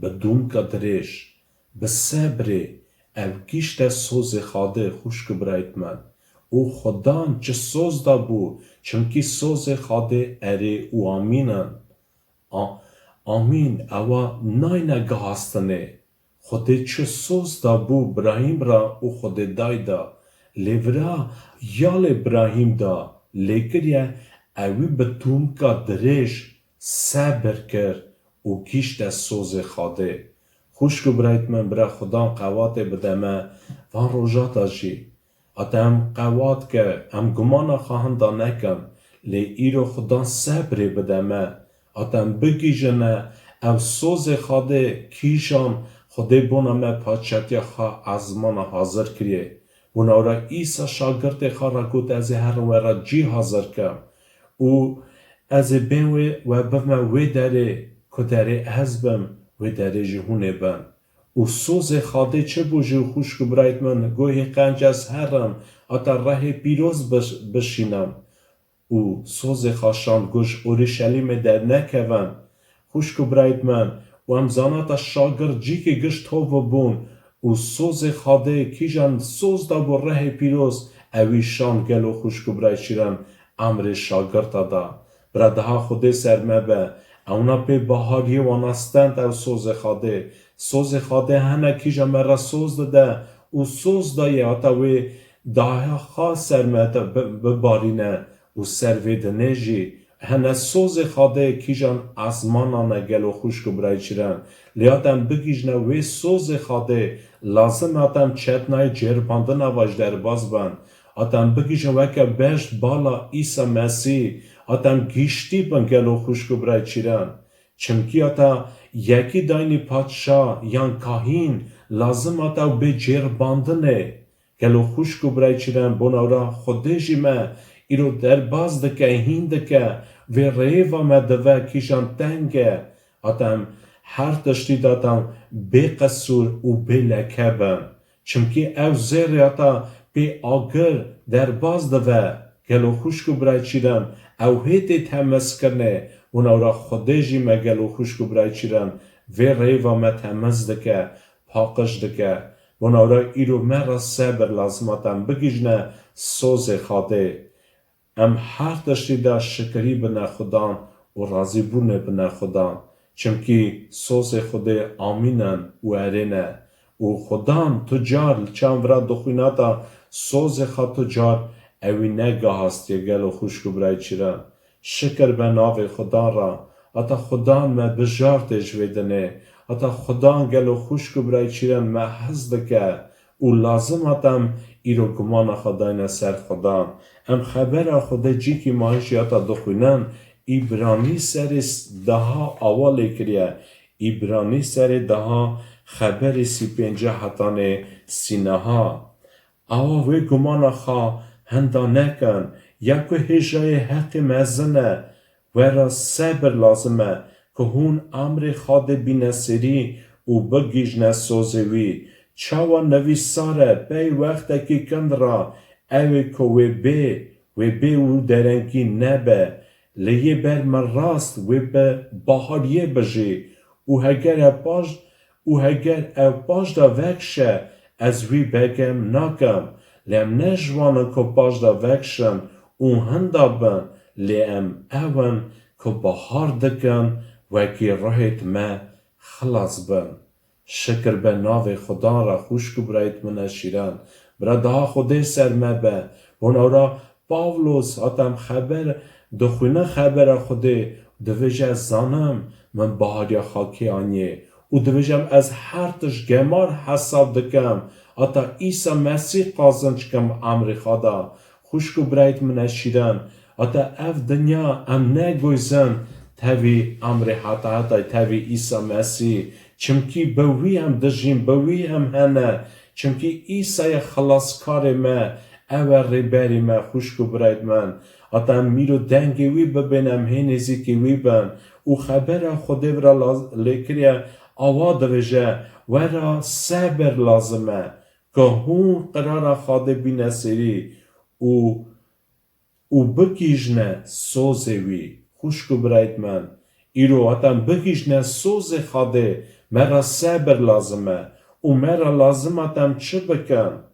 بدون که درش به صبر او گیشت سوز خاده خوشکو برایت من او خدان چه سوز دا بو چونکی سوز خاده اره و آمینن آمین اوا ناینه گهاستنه خوده چه سوز دا بو ابراهیم را او خوده دای دا لیورا یال ابراهیم دا لیکریه اوی بتون که درش صبر کر و گیشت سوز خاده خوشکو برایت من برا خدان قواته بدمه وان روژاتا جی اتم قوات که ام گمانا خواهنده نکم لی ایرو خدا صبر بدمه اتم بگیجنه او سوز خاده کیشان خوده بونمه پاچتی خواه ازمان حاضر کریه بونا را ایسا شاگرد خواه را گود از هر ورا جی حاضر کم او از بین و بفمه وی داره که داره از بم وی داره جهونه بم و سوز خاده چه بوجه خوشکو برایت من گوهی قنج از هرم اتا ره پیروز بشینم و سوز خاشان گوش اورشلیم در نکوان خوشکو برایت من و امزانات شاگرد جی که گشت تو بون و سوز خاده کیجان سوز دا بو ره پیروز اویشان گلو خوشکو برایت شیرم امر شاگرد دا برادها خوده سرمه به اونا به بحاگی وانستند او سوز خاده هنه کیجا مرا سوز داده او سوز دایه آتاوی دایه خواه سرمه ببارینه او سروی دنجی هنه سوز خاده کیجان ازمانانه گلو خوشکو برای چیرن لیادم بگیجنه وی سوز خاده لازم آتم چتنای جرباندن واج در باز بند آتم بگیجن وکه بشت بالا ایسا مسیح آتم گیشتی بن گلو خوشکو برای چیرن چمکی آتا یکی داینی پادشاه یان کاهین لازم آتا به جرباندنه گلو خوشک و برای چیرن بونورا خودشی ما ایرو در باز دکه هین دکه و ریوا ما دوه کیشان تنگه آتم هر تشتی داتم بی قصور و بی لکه بن چمکی او زیر آتا بی آگر در باز دوه گلو خوشک و برای چیرن او هیتی تمس کرنه بونورا خودشی ما گلو خوشک و برای چیرن و ریوا ما تمز دکه پاقش دکه بونورا ایرو مرا صبر لازماتم بگیجنه سوز خاده ام هر تشتی دا شکری بنا خدان و راضی بونه بنا خدان چمکی سوز خوده آمینن و ارینه و خدان تجار چند ورا دخویناتا سوز خواه تجار اوی نگاه هست یه گل و خوشکو برای چیرن شکر به ناو خدا را اتا خدا ما بجارتش ویدنه اتا خدا گل و خوشکو برای چیرن ما حزد که و لازم اتم ایرو گمان خداینا سر خدا ام خبر خدا جی که ماهشی اتا دخوینن ایبرانی سر دها آواله کریه ایبرانی سر دها خبر 35 حتان سینه ها آوه گمان خواه هندا نکن یکو هجای حق مزنه ورا صبر لازمه که هون امر خاد بینسری و بگیج نسوزوی چاوا نویساره بی وقت که کند را اوی که و بی و درنگی نبه لیه بر من راست و به باهریه بجی و هگر او دا وکشه از وی بگم نکم لیم نجوانه که دا وکشن و هندا بن لیم اون که بهار دکن و که راهت ما خلاص بن شکر به ناو خدا را خوشکو برایت من شیرن برادها خوده سر مبه ونورا پاولوس آتم خبر دخوینه خبر خوده دویجه زانم من بهاریا خاکی آنیه و دویجم از هر تش گمار حساب دکم آتا عیسی مسیح قازنچ کم امر خدا خوشکو برایت من شیرن آتا اف دنیا ام نگویزن تاوی امر حتا تاوی عیسی مسیح چمکی بوی هم دجیم بوی هم هنه چمکی عیسی خلاصکار ما او ریبری ما خوشکو براید من آتا میرو دنگی وی ببینم هنزی که وی بن او خبر خوده برا لیکریه آوا دویجه ورا صبر لازمه که هون قرار خواده بینسری او بکیجنه سوزه وی خوشکو براید من ایرو آتم بکیجنه سوز خواده مرا صبر لازمه و مرا لازم آتم چه بکن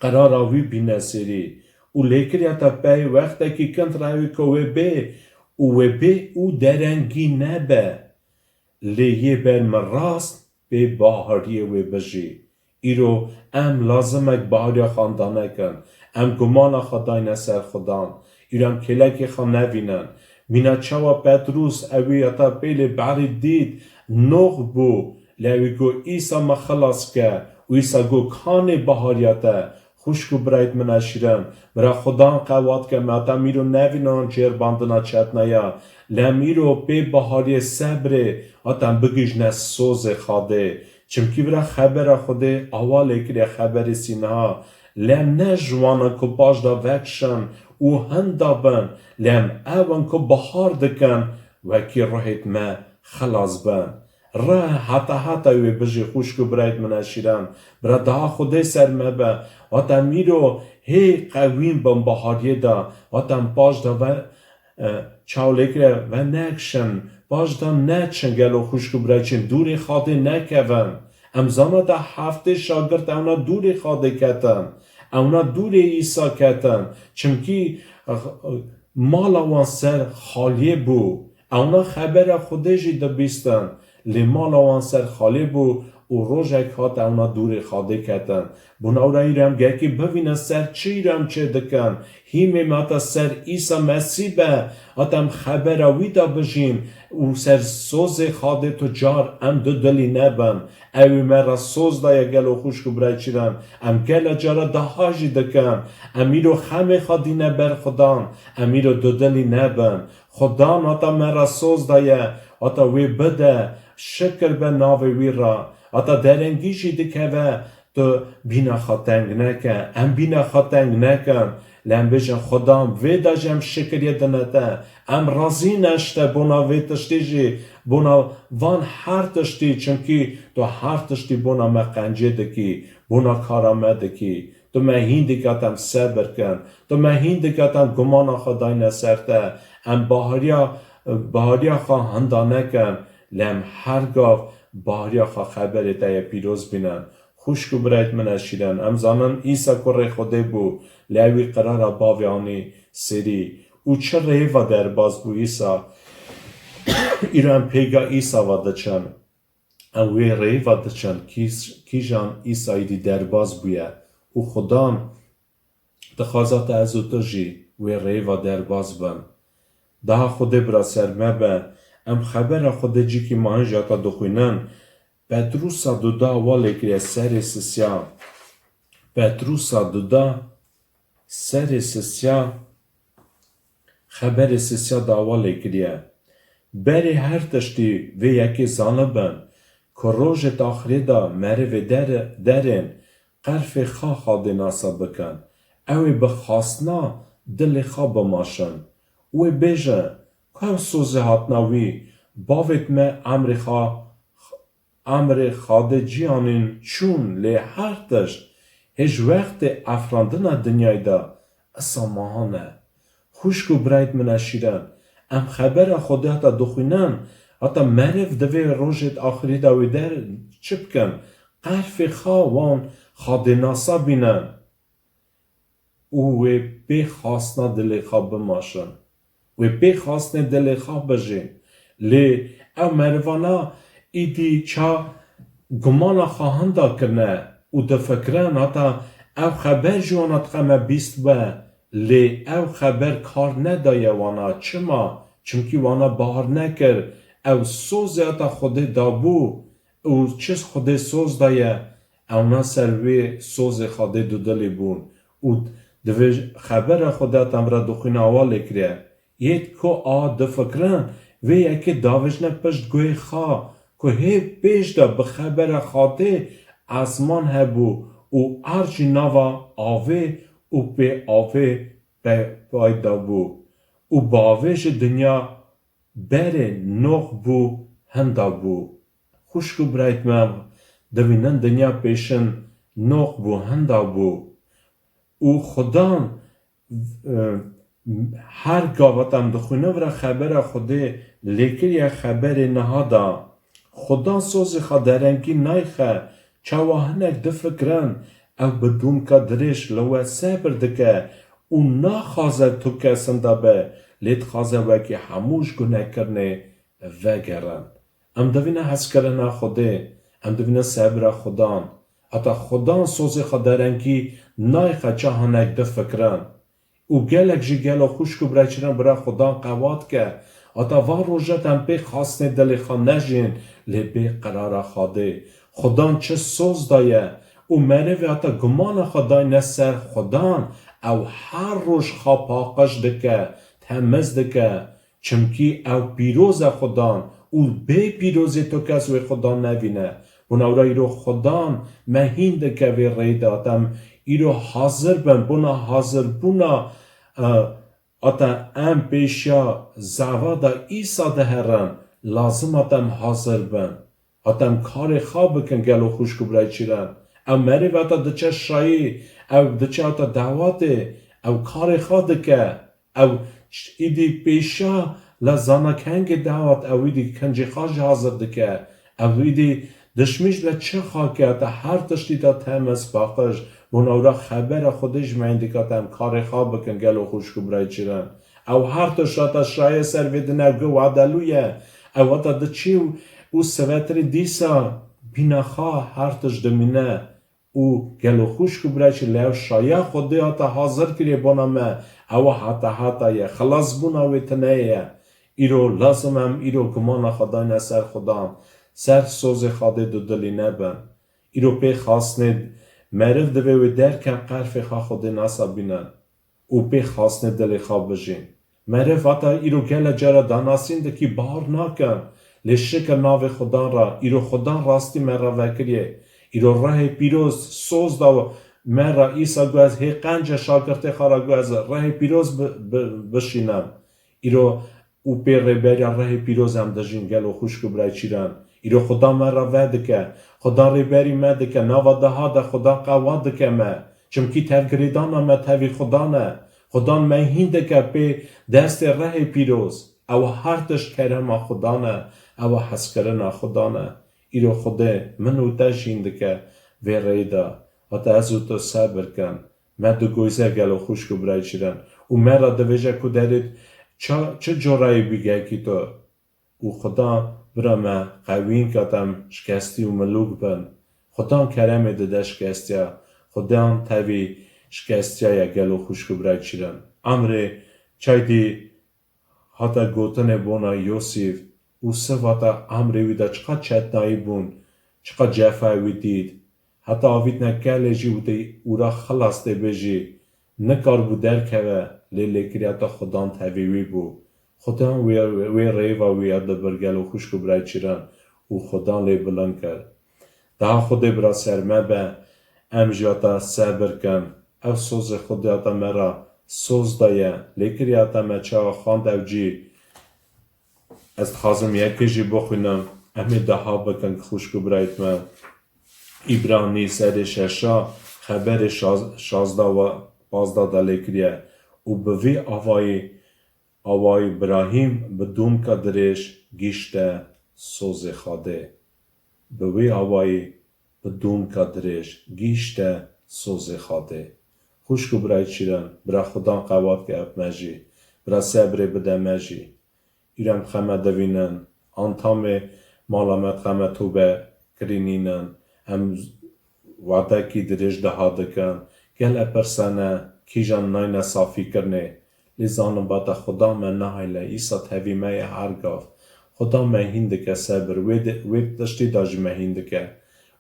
قرار آوی بینسری و لیکری آتا پی وقتا که کند راوی که و بی او درنگی نبه لیه بر من راست به باهری و بجی ایرو ام لازم اک باهری خاندانه کن ام گمان خدای نسر خدان ایرو ام کلک خان نوینن مینا چوا پتروس اوی اتا پیل باری دید نوغ بو لیوی گو ایسا مخلاص که و ایسا گو کان بهاریاته خوشکو برایت من اشیرن برا خدان قوات که ماتا میرو نوینان جیر باندنا چتنایا لمیرو پی بهاری صبر آتم بگیج نسوز خاده چمکی برا خبر خوده اواله کری خبر سینها لم نجوانا که باش دا وکشن او هندا بن لم اون که بهار دکن وکی راهت ما خلاص بن راه حتا وی بجی خوشکو برایت من اشیرن برا دا خوده سر مبه آتم میرو هی قویم بن بهاریه دا آتم باش دا و چاولکره و نکشن باش دا نچن گلو خوشکو برایچن دوری خواده نکون امزانا دا هفته شاگرد اونا دوری خواده کتن اونا دوری ایسا کتن چمکی مال وان سر خالیه بو اونا خبر خودشی دبیستن لی مال وان سر خالیه بو و روژک هات اونا دوری خواده کتن بونا را ایرم گرکی ببینن سر چی ایرم چه دکن هیمه ماتا سر ایسا مسیح به آتم خبر اوی دا بجیم و سر سوز خواده تو جار ام دو دلی نبن اوی مرا سوز دا یا گلو خوشکو برای چیرن ام گل جارا دا هاجی دکن امیرو خم خادی نبر خدان امیرو دو دلی نبن خدان آتا مرا سوز دا یا آتا وی بده شکر به ناوی وی را آتا درنگیشی دکه و تو بینا خاتنگ نکن ام بینا خاتنگ نکن لام بجن خدام ویدا جم شکریه دنتا ام رازی نشته بونا وی تشتیجی بونا وان هر تشتی چونکی تو هر تشتی بونا مقنجه دکی بونا کارامه دکی تو مهین دکاتم صبر کن تو مهین دکاتم گمان خدای نسرته ام بهاریا خواه هندانه کن لام هرگاه بهاریا خواه خبری تای پیروز بینن خوشکو برایت من اشیرن ام زانن ایسا کره خوده بو لیوی قرار باوی آنی سری او چه ریوا در باز بو ایسا ایران پیگا ایسا واده چن ام وی ریوا ده چن کی جان ایسا ایدی در باز بویه او خدان دخوازات ازو تو جی وی ریوا در باز بن daha خوده برا سرمه به ام خبر خوده جی که ماهن جاتا دخوینن پتروسا دودا والی کریه سر سسیا پتروسا دودا سر سسیا خبر سسیا دا والی کریه بری هر تشتی و یکی زانه بن که روژت آخری دا مره و درین قرف خواه خواده ناسا بکن اوی بخواستنا دل خواه بماشن اوی بیجه که سوزه هاتناوی باوت ما امر خاده جیانین چون لی هر تشت هج وقت افراندن دنیای دا اصا ماهانه خوشکو برایت من اشیرن ام خبر خوده حتا دخوینن حتا معرف دوی روژت آخری داوی در چه بکن قرف خواه وان خاده ناسا بینن اوی بی خواستنا دل خواه بماشن و بی خواستن دل خواه بجین لی او مروانا ایدی چا گمان خواهنده کرنه او دفکرن حتی او خبر جوانات خمه بیست به لی او خبر کار ندایه وانا چما چونکی وانا بار نکر او سوز حتی خوده دابو او چیز خوده سوز دایه او نا سروی سوز خوده دو دلی بون او دوی خبر خوده تمرا دخوین آوالی کریه یه که دفکرن وی اکی داوشنه پشت گوی خواه که هی پیش دا بخبر خاطه ازمان هبو او ارچی نوا آوه او پی آوه پای دا بو او باوش دنیا بره نوخ بو هندا بو خوشکو برایت مم دوینن دنیا پیشن نوخ بو هندا بو او خدان هر گاوتم دخونه ورا خبر خوده لیکن یا خبر نهادا خدا سوز خدرنگی نایخه چاوهنک دفکرن او بدون که درش لو صبر دکه او ناخوازه تو کسن دابه لیت خوازه وکی هموش گناه کرنه وگرن ام دوینه حس کرنه خوده ام دوینه صبر خدان اتا خدان سوز خدرنگی نایخه چاوهنک دفکرن او گلک جی گلو خوشکو برچرن برا خدان قواد که اتا وار روژت هم پی خواستن دلی خواه نجین لی بی قرار خواده خدان چه سوز دایه او منه و اتا گمان خدای نسر خدان او هر روش خواه پاقش دکه تمز دکه چمکی او پیروز خدان او بی پیروزی تو کس وی خدان نوینه بنا را ایرو خدان مهین دکه وی ریداتم ایرو حاضر بن بنا حاضر بنا اتا ام پیشیا زوادا ایسا دهرن لازم اتم حاضر بن اتم کار خواب بکن گلو خوشکو برای چیرن او مری و اتا دچه شایی او دچه اتا دعواته او کار خواد که او ایدی پیشا لزانا کنگ دعوات او ایدی کنجی خواج حاضر دکه او ایدی دشمیش لچه خواه که اتا هر تشتی تا تمس باقش بنا خبر خودش مینده که اتم کار خواب بکن گلو خوشکو برای چیرن او هر تشتا شای سر ویدنه گو عدلویه او اتا دچی او سویتر دیسا بینا خواه هر تش دمینه او گلو خوشکو برای چی لیو شای خوده اتا حاضر کریه بنا ما او حتا یه خلاص بنا ویتنه یه ایرو لازم هم ایرو گمان خدای نسر خدام سر سوز خواده دو دلی نبن ایرو پی خواستنه معرف دوی و درکن قرف خواه خود ناسا بینن او پی خواستنه دلی خواه بجین معرف اتا ایرو گل جارا داناسین دکی بار ناکن لشکر ناو خدا را ایرو خدا راستی مرا وکریه ایرو ره پیروز سوز دا مرا ایسا گو از هی قنج شاکرت خارا گو از ره پیروز بشینم ایرو او پی ریبریا ره پیروز هم دجین گلو خوشکو برای چیران ایرو خدا مرا ود که خدا ریبری مد که نوا ده دا خدا قواد که ما چمکی تفگریدان ما تاوی خدا نه خدا مهینده که پی دست ره پیروز او هرتش کرم خدا نه او حس کرن خدا نه ایرو خدا منو تجینده که وی ریدا و تا از تو صبر کن ما دو گویزه گلو خوشکو برای چیران و مرا دویجه که دارید چه جورایی بیگه کی تو و خدا برا ما قوین کتم شکستی و ملوک بن خدا کرمه ده شکستی خدا تاوی شکستی یا گلو خوشکو برای چیران امره چای دی حتی گوتن بونا یوسیف و سواتا امره ویدا چقدر چتنایی بون چقدر جفایی دید حتی آوید نکله جی و دی او را خلاص ده بجی نکار بو در که لیلی کریاتا خدان تاویوی بو خدان وی ریوا وی اده برگل و خوشکو برای چیران و خدان لی بلند کرد ده خود برا سرمه به امجاتا صبر کن او سوز خودیاتا مرا سوز دایه لی کریاتا مچه خاند او جی از خازم یکی جی بخونم امی ده ها بکن خوشکو برایت من ایبرانی سر ششا خبر 16 و 15 دلی کریه و به وی آوای ابراهیم بدون که درش گیشته سوز خاده به وی آوای بدون که درش گیشته سوز خاده خوشکو برای چیرن برای خدا قواد که اپ مجی برای صبر بده مجی ایرم خمه دوینن انتام مالامت خمه توبه کرینینن هم وعده کی درش ده دکن گل اپرسانه کی جان ناینه صافی کرنه لیزانم بادا خدا من نهایله ایسا تاوی مای هرگاف خدا مهینده که صبر وید دشتی داج مهینده که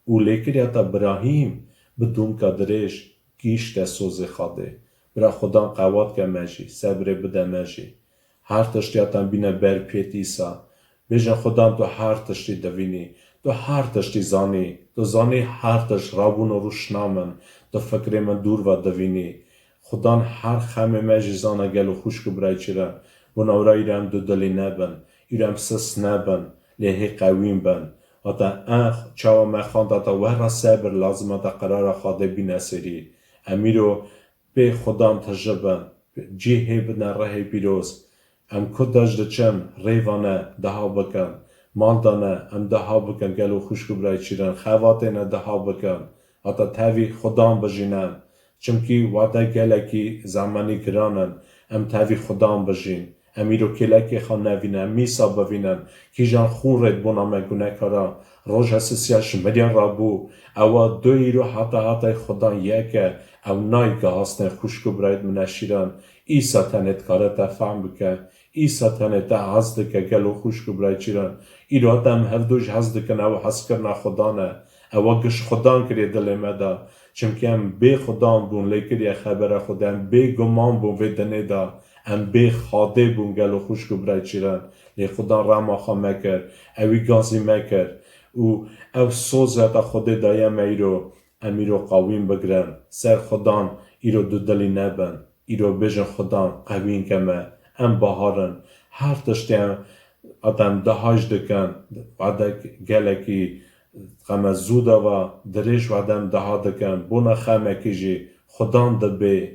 او لیکریتا ابراهیم بدون که درش گیشت سوز خاده برا خدا قواد که مجی صبر بده مجی هر تشتیاتم بینه بر پیت ایسا بیجن خدا تو هر تشتی دوینی تو هر تشتی زانی تو زانی هر تشت رابون و روشنامن تو فکر من دور و دوینی خدا هر خمه مجی زانه گلو خوشکو برای چیرن بناورا ایرم دو دلی نبن ایرم سس نبن لیهی قویم بن اتا چاو مخاند اتا ورا صبر لازم اتا قرار خواده بی نسری امیرو به خدا تجربن جیه بدن ره بیروز ام کداج دچم ریوانه دها بکن مال دانه ام دها بکن گلو خوشکو برای چیرن خواتینه دها بکن اتا تاوی خدا بجینن چمکی وعده گلکی زمانی گرانن ام تاوی خدا بجین امیرو کلکی خان نوینن میسا بوینن کی جان خون رد بنا مگونه کرا روش حساسیش مدین رابو او دوی رو حتی خدا یکه او نای که هستن خوشکو براید منشیرن ایسا تنت کارتا فهم بکن ایسا تنت حزد که گلو خوشکو براید چیرن ایرو هم هفدوش حزد کن او حس کرنا خدا نه او گش خدا کری دل مدا چمکه هم بی خدا بون لیکری خبر خدا هم بی گمان بون ویدنه دا ام بی خاده بون گلو خوشکو برای چیرن لی خدا رما خوا مکر اوی گازی مکر او سوزه خود دایم ایرو امیرو قویم بگرن سر خدان ایرو دو دلی نبن ایرو بجن خدان قوین کمه ام بهارن هر تشتی هم آدم دهاش دکن وعده گلکی خمه زوده و درش وعدم ده دکن بونه خمه کجی خدان دبی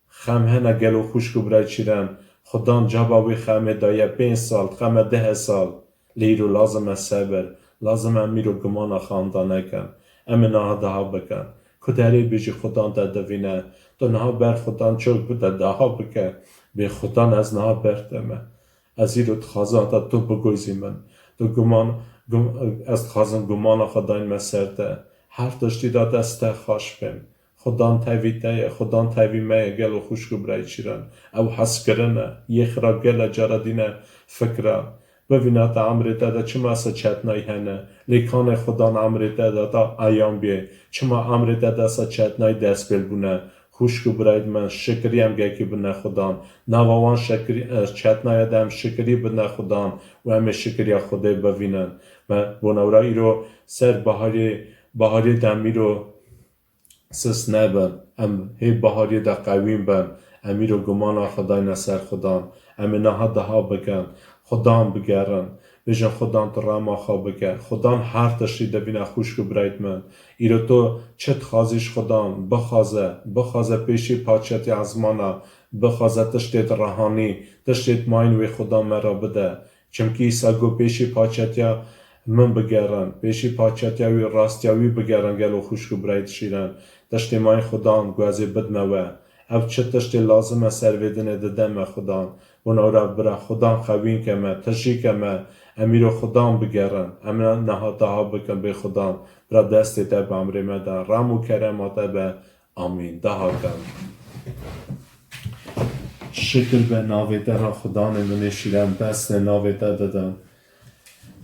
خم هنه گلو خوشکو برای چیرن خدان جاباوی خمه دایه 5 سال خمه 10 سال لیرو لازم صبر لازم امیرو گمان خاندانه کن امنا ده بکن کدری بیجی خدان ده دوینه تو نها بر خدان چوک بوده ده بکن به خدان از نها برتمه از ایرو تخازان تا تو بگویزی من تو گمان از تخازان گمان خداین مسرده هر داشتی دا دسته خوش بیم خدان تاوی مه گل و خوشکو برای چیرن او حس کرنه یخ را گل جردینه فکره ببینه تا عمری داده چما اصلا چتنایی هنه لیکان خدان عمری داده تا ایام بیه چما عمری داده اصلا چتنایی دست بل بونه خوشکو براید من شکری هم گکی بنا خدان نواوان چتنایی دم شکری بنا خدان و همه شکری خوده ببینن و بناورایی رو سر بهاری بهاری دمی رو سس نبن ام هی بهاری دا قویم بن امی رو گمان خدای نسر خدان امی نها دها بکن خدان بگرن بجن خدان تو راما خواه بگر خدان هر تشتی دبین خوشک و برایت من ایرو تو چت خازیش خدان بخوازه پیشی پاچتی ازمانا بخوازه تشتیت رهانی تشتیت ماین وی خدا مرا بده چمکی سگو پیشی پاچتیا من بگرن پیشی پاچتیاوی راستیاوی بگرن گلو خوشک و برایت شیرن تشتی ماین خدان گوازی بدموه او چه تشتی لازمه سرویدن ددم خدان اونا را برا خدان خوین که ما تشی که ما امیرو خدان بگرن امنا نهاتا بکن به خدان برا دستی تب امری مدن رامو کرمات به آمین ده کن شکر به ناویده را خدان منی شیرم دست ناویده دادن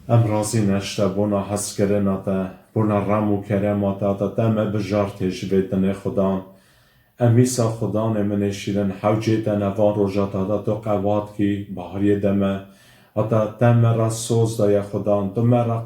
ام رازی نشته بونا حس کرناتا بونا رامو کرماتا تا دمه بجارتش بیدن خدان امیسا خدان منی شیرن حوجی دنوان روژاتا دا تو قوات کی بحری دمه اتا دمه را سوز دای خدان دمه را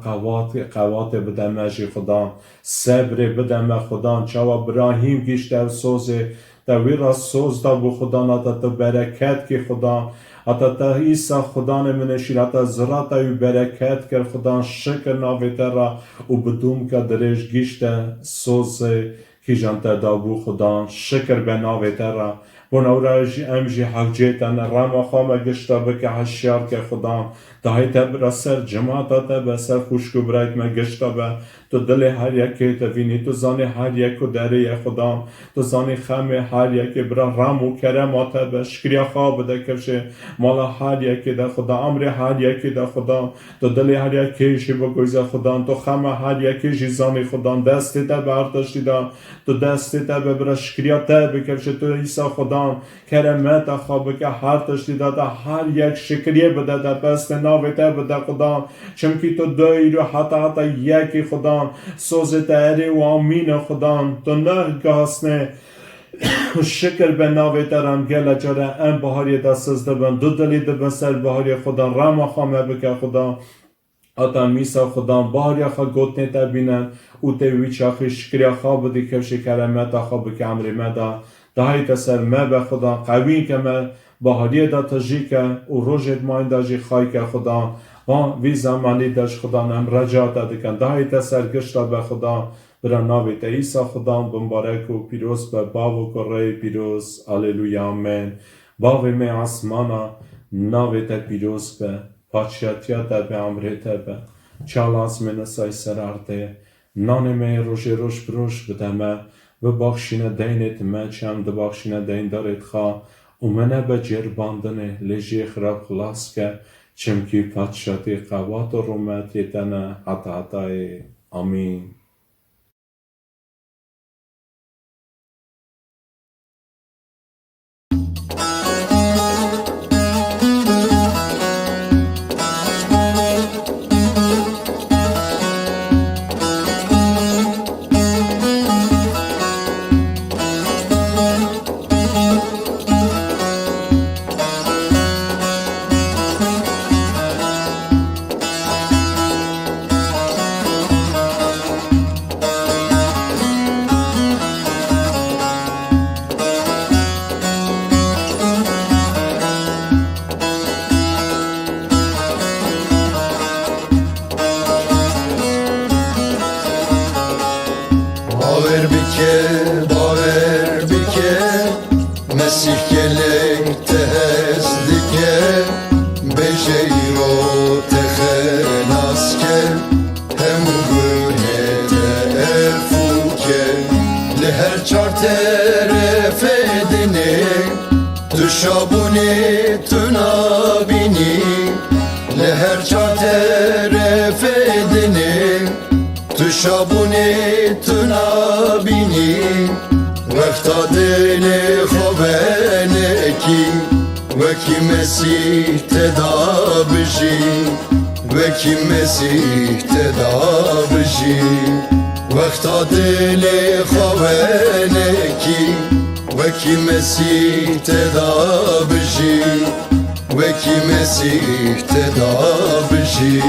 قوات بدمه جی خدان صبر بدمه خدان چاوا براهیم گیشته سوزه تا وی را سوز دا بو خدان اتا تو برکت کی خدان اتا تا ایسا خدان منی شیر اتا زراتا وی برکت کر خدان شکر ناویته را و بدوم که درش گیشته سوزه کی جانتا دابو خدا شکر به ناویته را بناوراجی امجی حجیتن رام خام گشتا بک حشیار که خدا دایت بر سر جماعت به سر خوشکو برایت ما گشتا به تو دل هر یکی توینی تو زانی هر یکو دره خدا تو زانی خم هر یکی برا رام و کرمات به شکریا خواب ده کشه مالا هر یکی ده خدا امر هر یکی ده خدا تو دل هر یکی شی بگویز خدا تو خم هر یکی جیزانی خدا دست ده برداشتی ده تو دست ده برا شکریا ده بکشه تو عیسی خدا کرمت خواب که هر تشتی ده هر یک شکریه بده ده بست ناویته بده خدا چمکی تو دایی رو حتی یکی خدا سوزت اری و آمین خدا تو نه گاسنه شکر به ناویته رم گل جاره ام بهاری دستز دبن دو دلی دبن سر بهاری خدا رام خامه بکه خدا اتا میسا خدا بهاری خوا گوتنه تبینن او تیوی چاخی شکریا خواب بدی که شکرمت خواب که عمری مدا دهایی تسر ما به خدا قوی که ما بهاری دا تجی که و روژت ماین دا جی خواهی که خدا وی زمانی داشت خدا نم رجاعت دکن دهایی تسر گشتا به خدا برا ناویت ایسا خدا بمبارک و پیروز به باو و کره پیروز آلیلویا آمین باوی می آسمانا ناویت پیروز به پاچیاتیات به امریت به چالاز می نسای سرارته نان می روش بروش بدمه و بخشینه دینت ما چم ده بخشینه دین دارد خواه و منه به جرباندنه لجی خراب خلاص که چمکی پادشاتی قوات و رومت یتنه حتی آمین باور بکه مسیح گلک تهز دیگه بجی رو تخلاص که همو گونه تفو که لهر چار طرف دنه تو شابونه تو نابینی لهر چار طرف دنه تو شابونه تو نابینی وقتا دل خوبه کی وکی مسیح تدا بجی وکی مسیح تدا بجی وقتا دل خوبه کی وکی مسیح تدا بجی وکی مسیح تدا بجی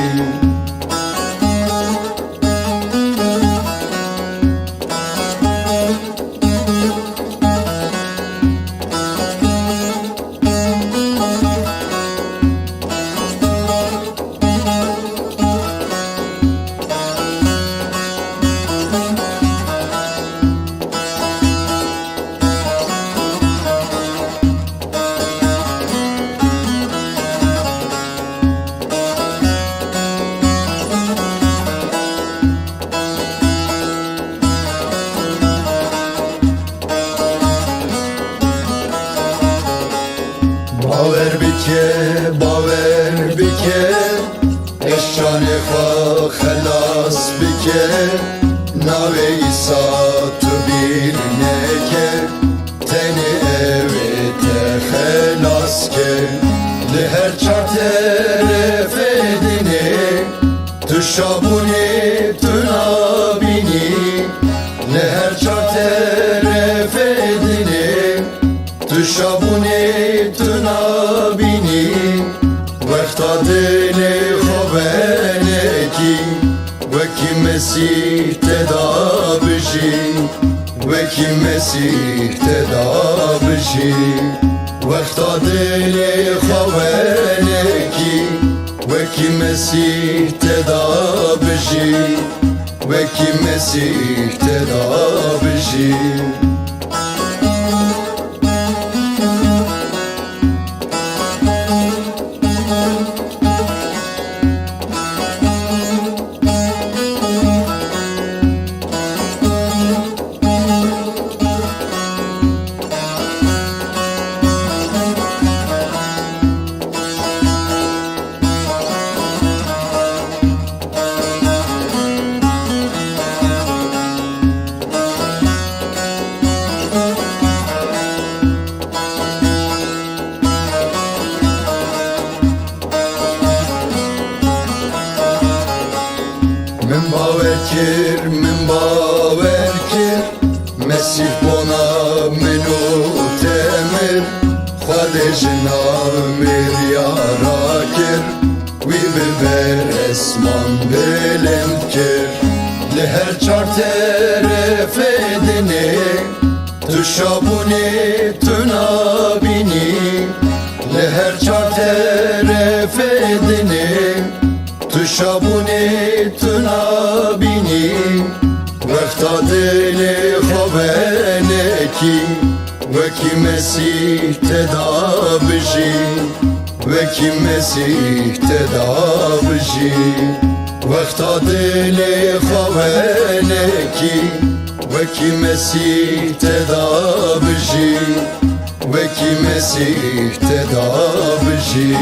باور بکه اشان خوا خلاص بکه ناوی ایسا تو بیر نکه تنی اویت خلاص که لهر چار طرف دینه تو شابونی تو نابینی لهر چار طرف دینه تو شابونی تو نابینی وقتا دل خوبنکی وکی مسیح تدا بشی وکی مسیح تدا بشی وقتا دل خوبنکی وکی مسیح تدا بشی وکی مسیح تدا بشی من باور کر مسیح بنا منو تمر خودش نامر یارا کر وی ببر اسمان بلند کر لهر چار طرف دینه تو شابونی تو نابینی لهر چار طرف دینه تو شابونی تو نابینی وقتا دل خوبنکی وکی مسیح تدا بشی وکی مسیح تدا بشی وقتا دل خوبنکی وکی مسیح تدا بشی وکی مسیح تدا بشی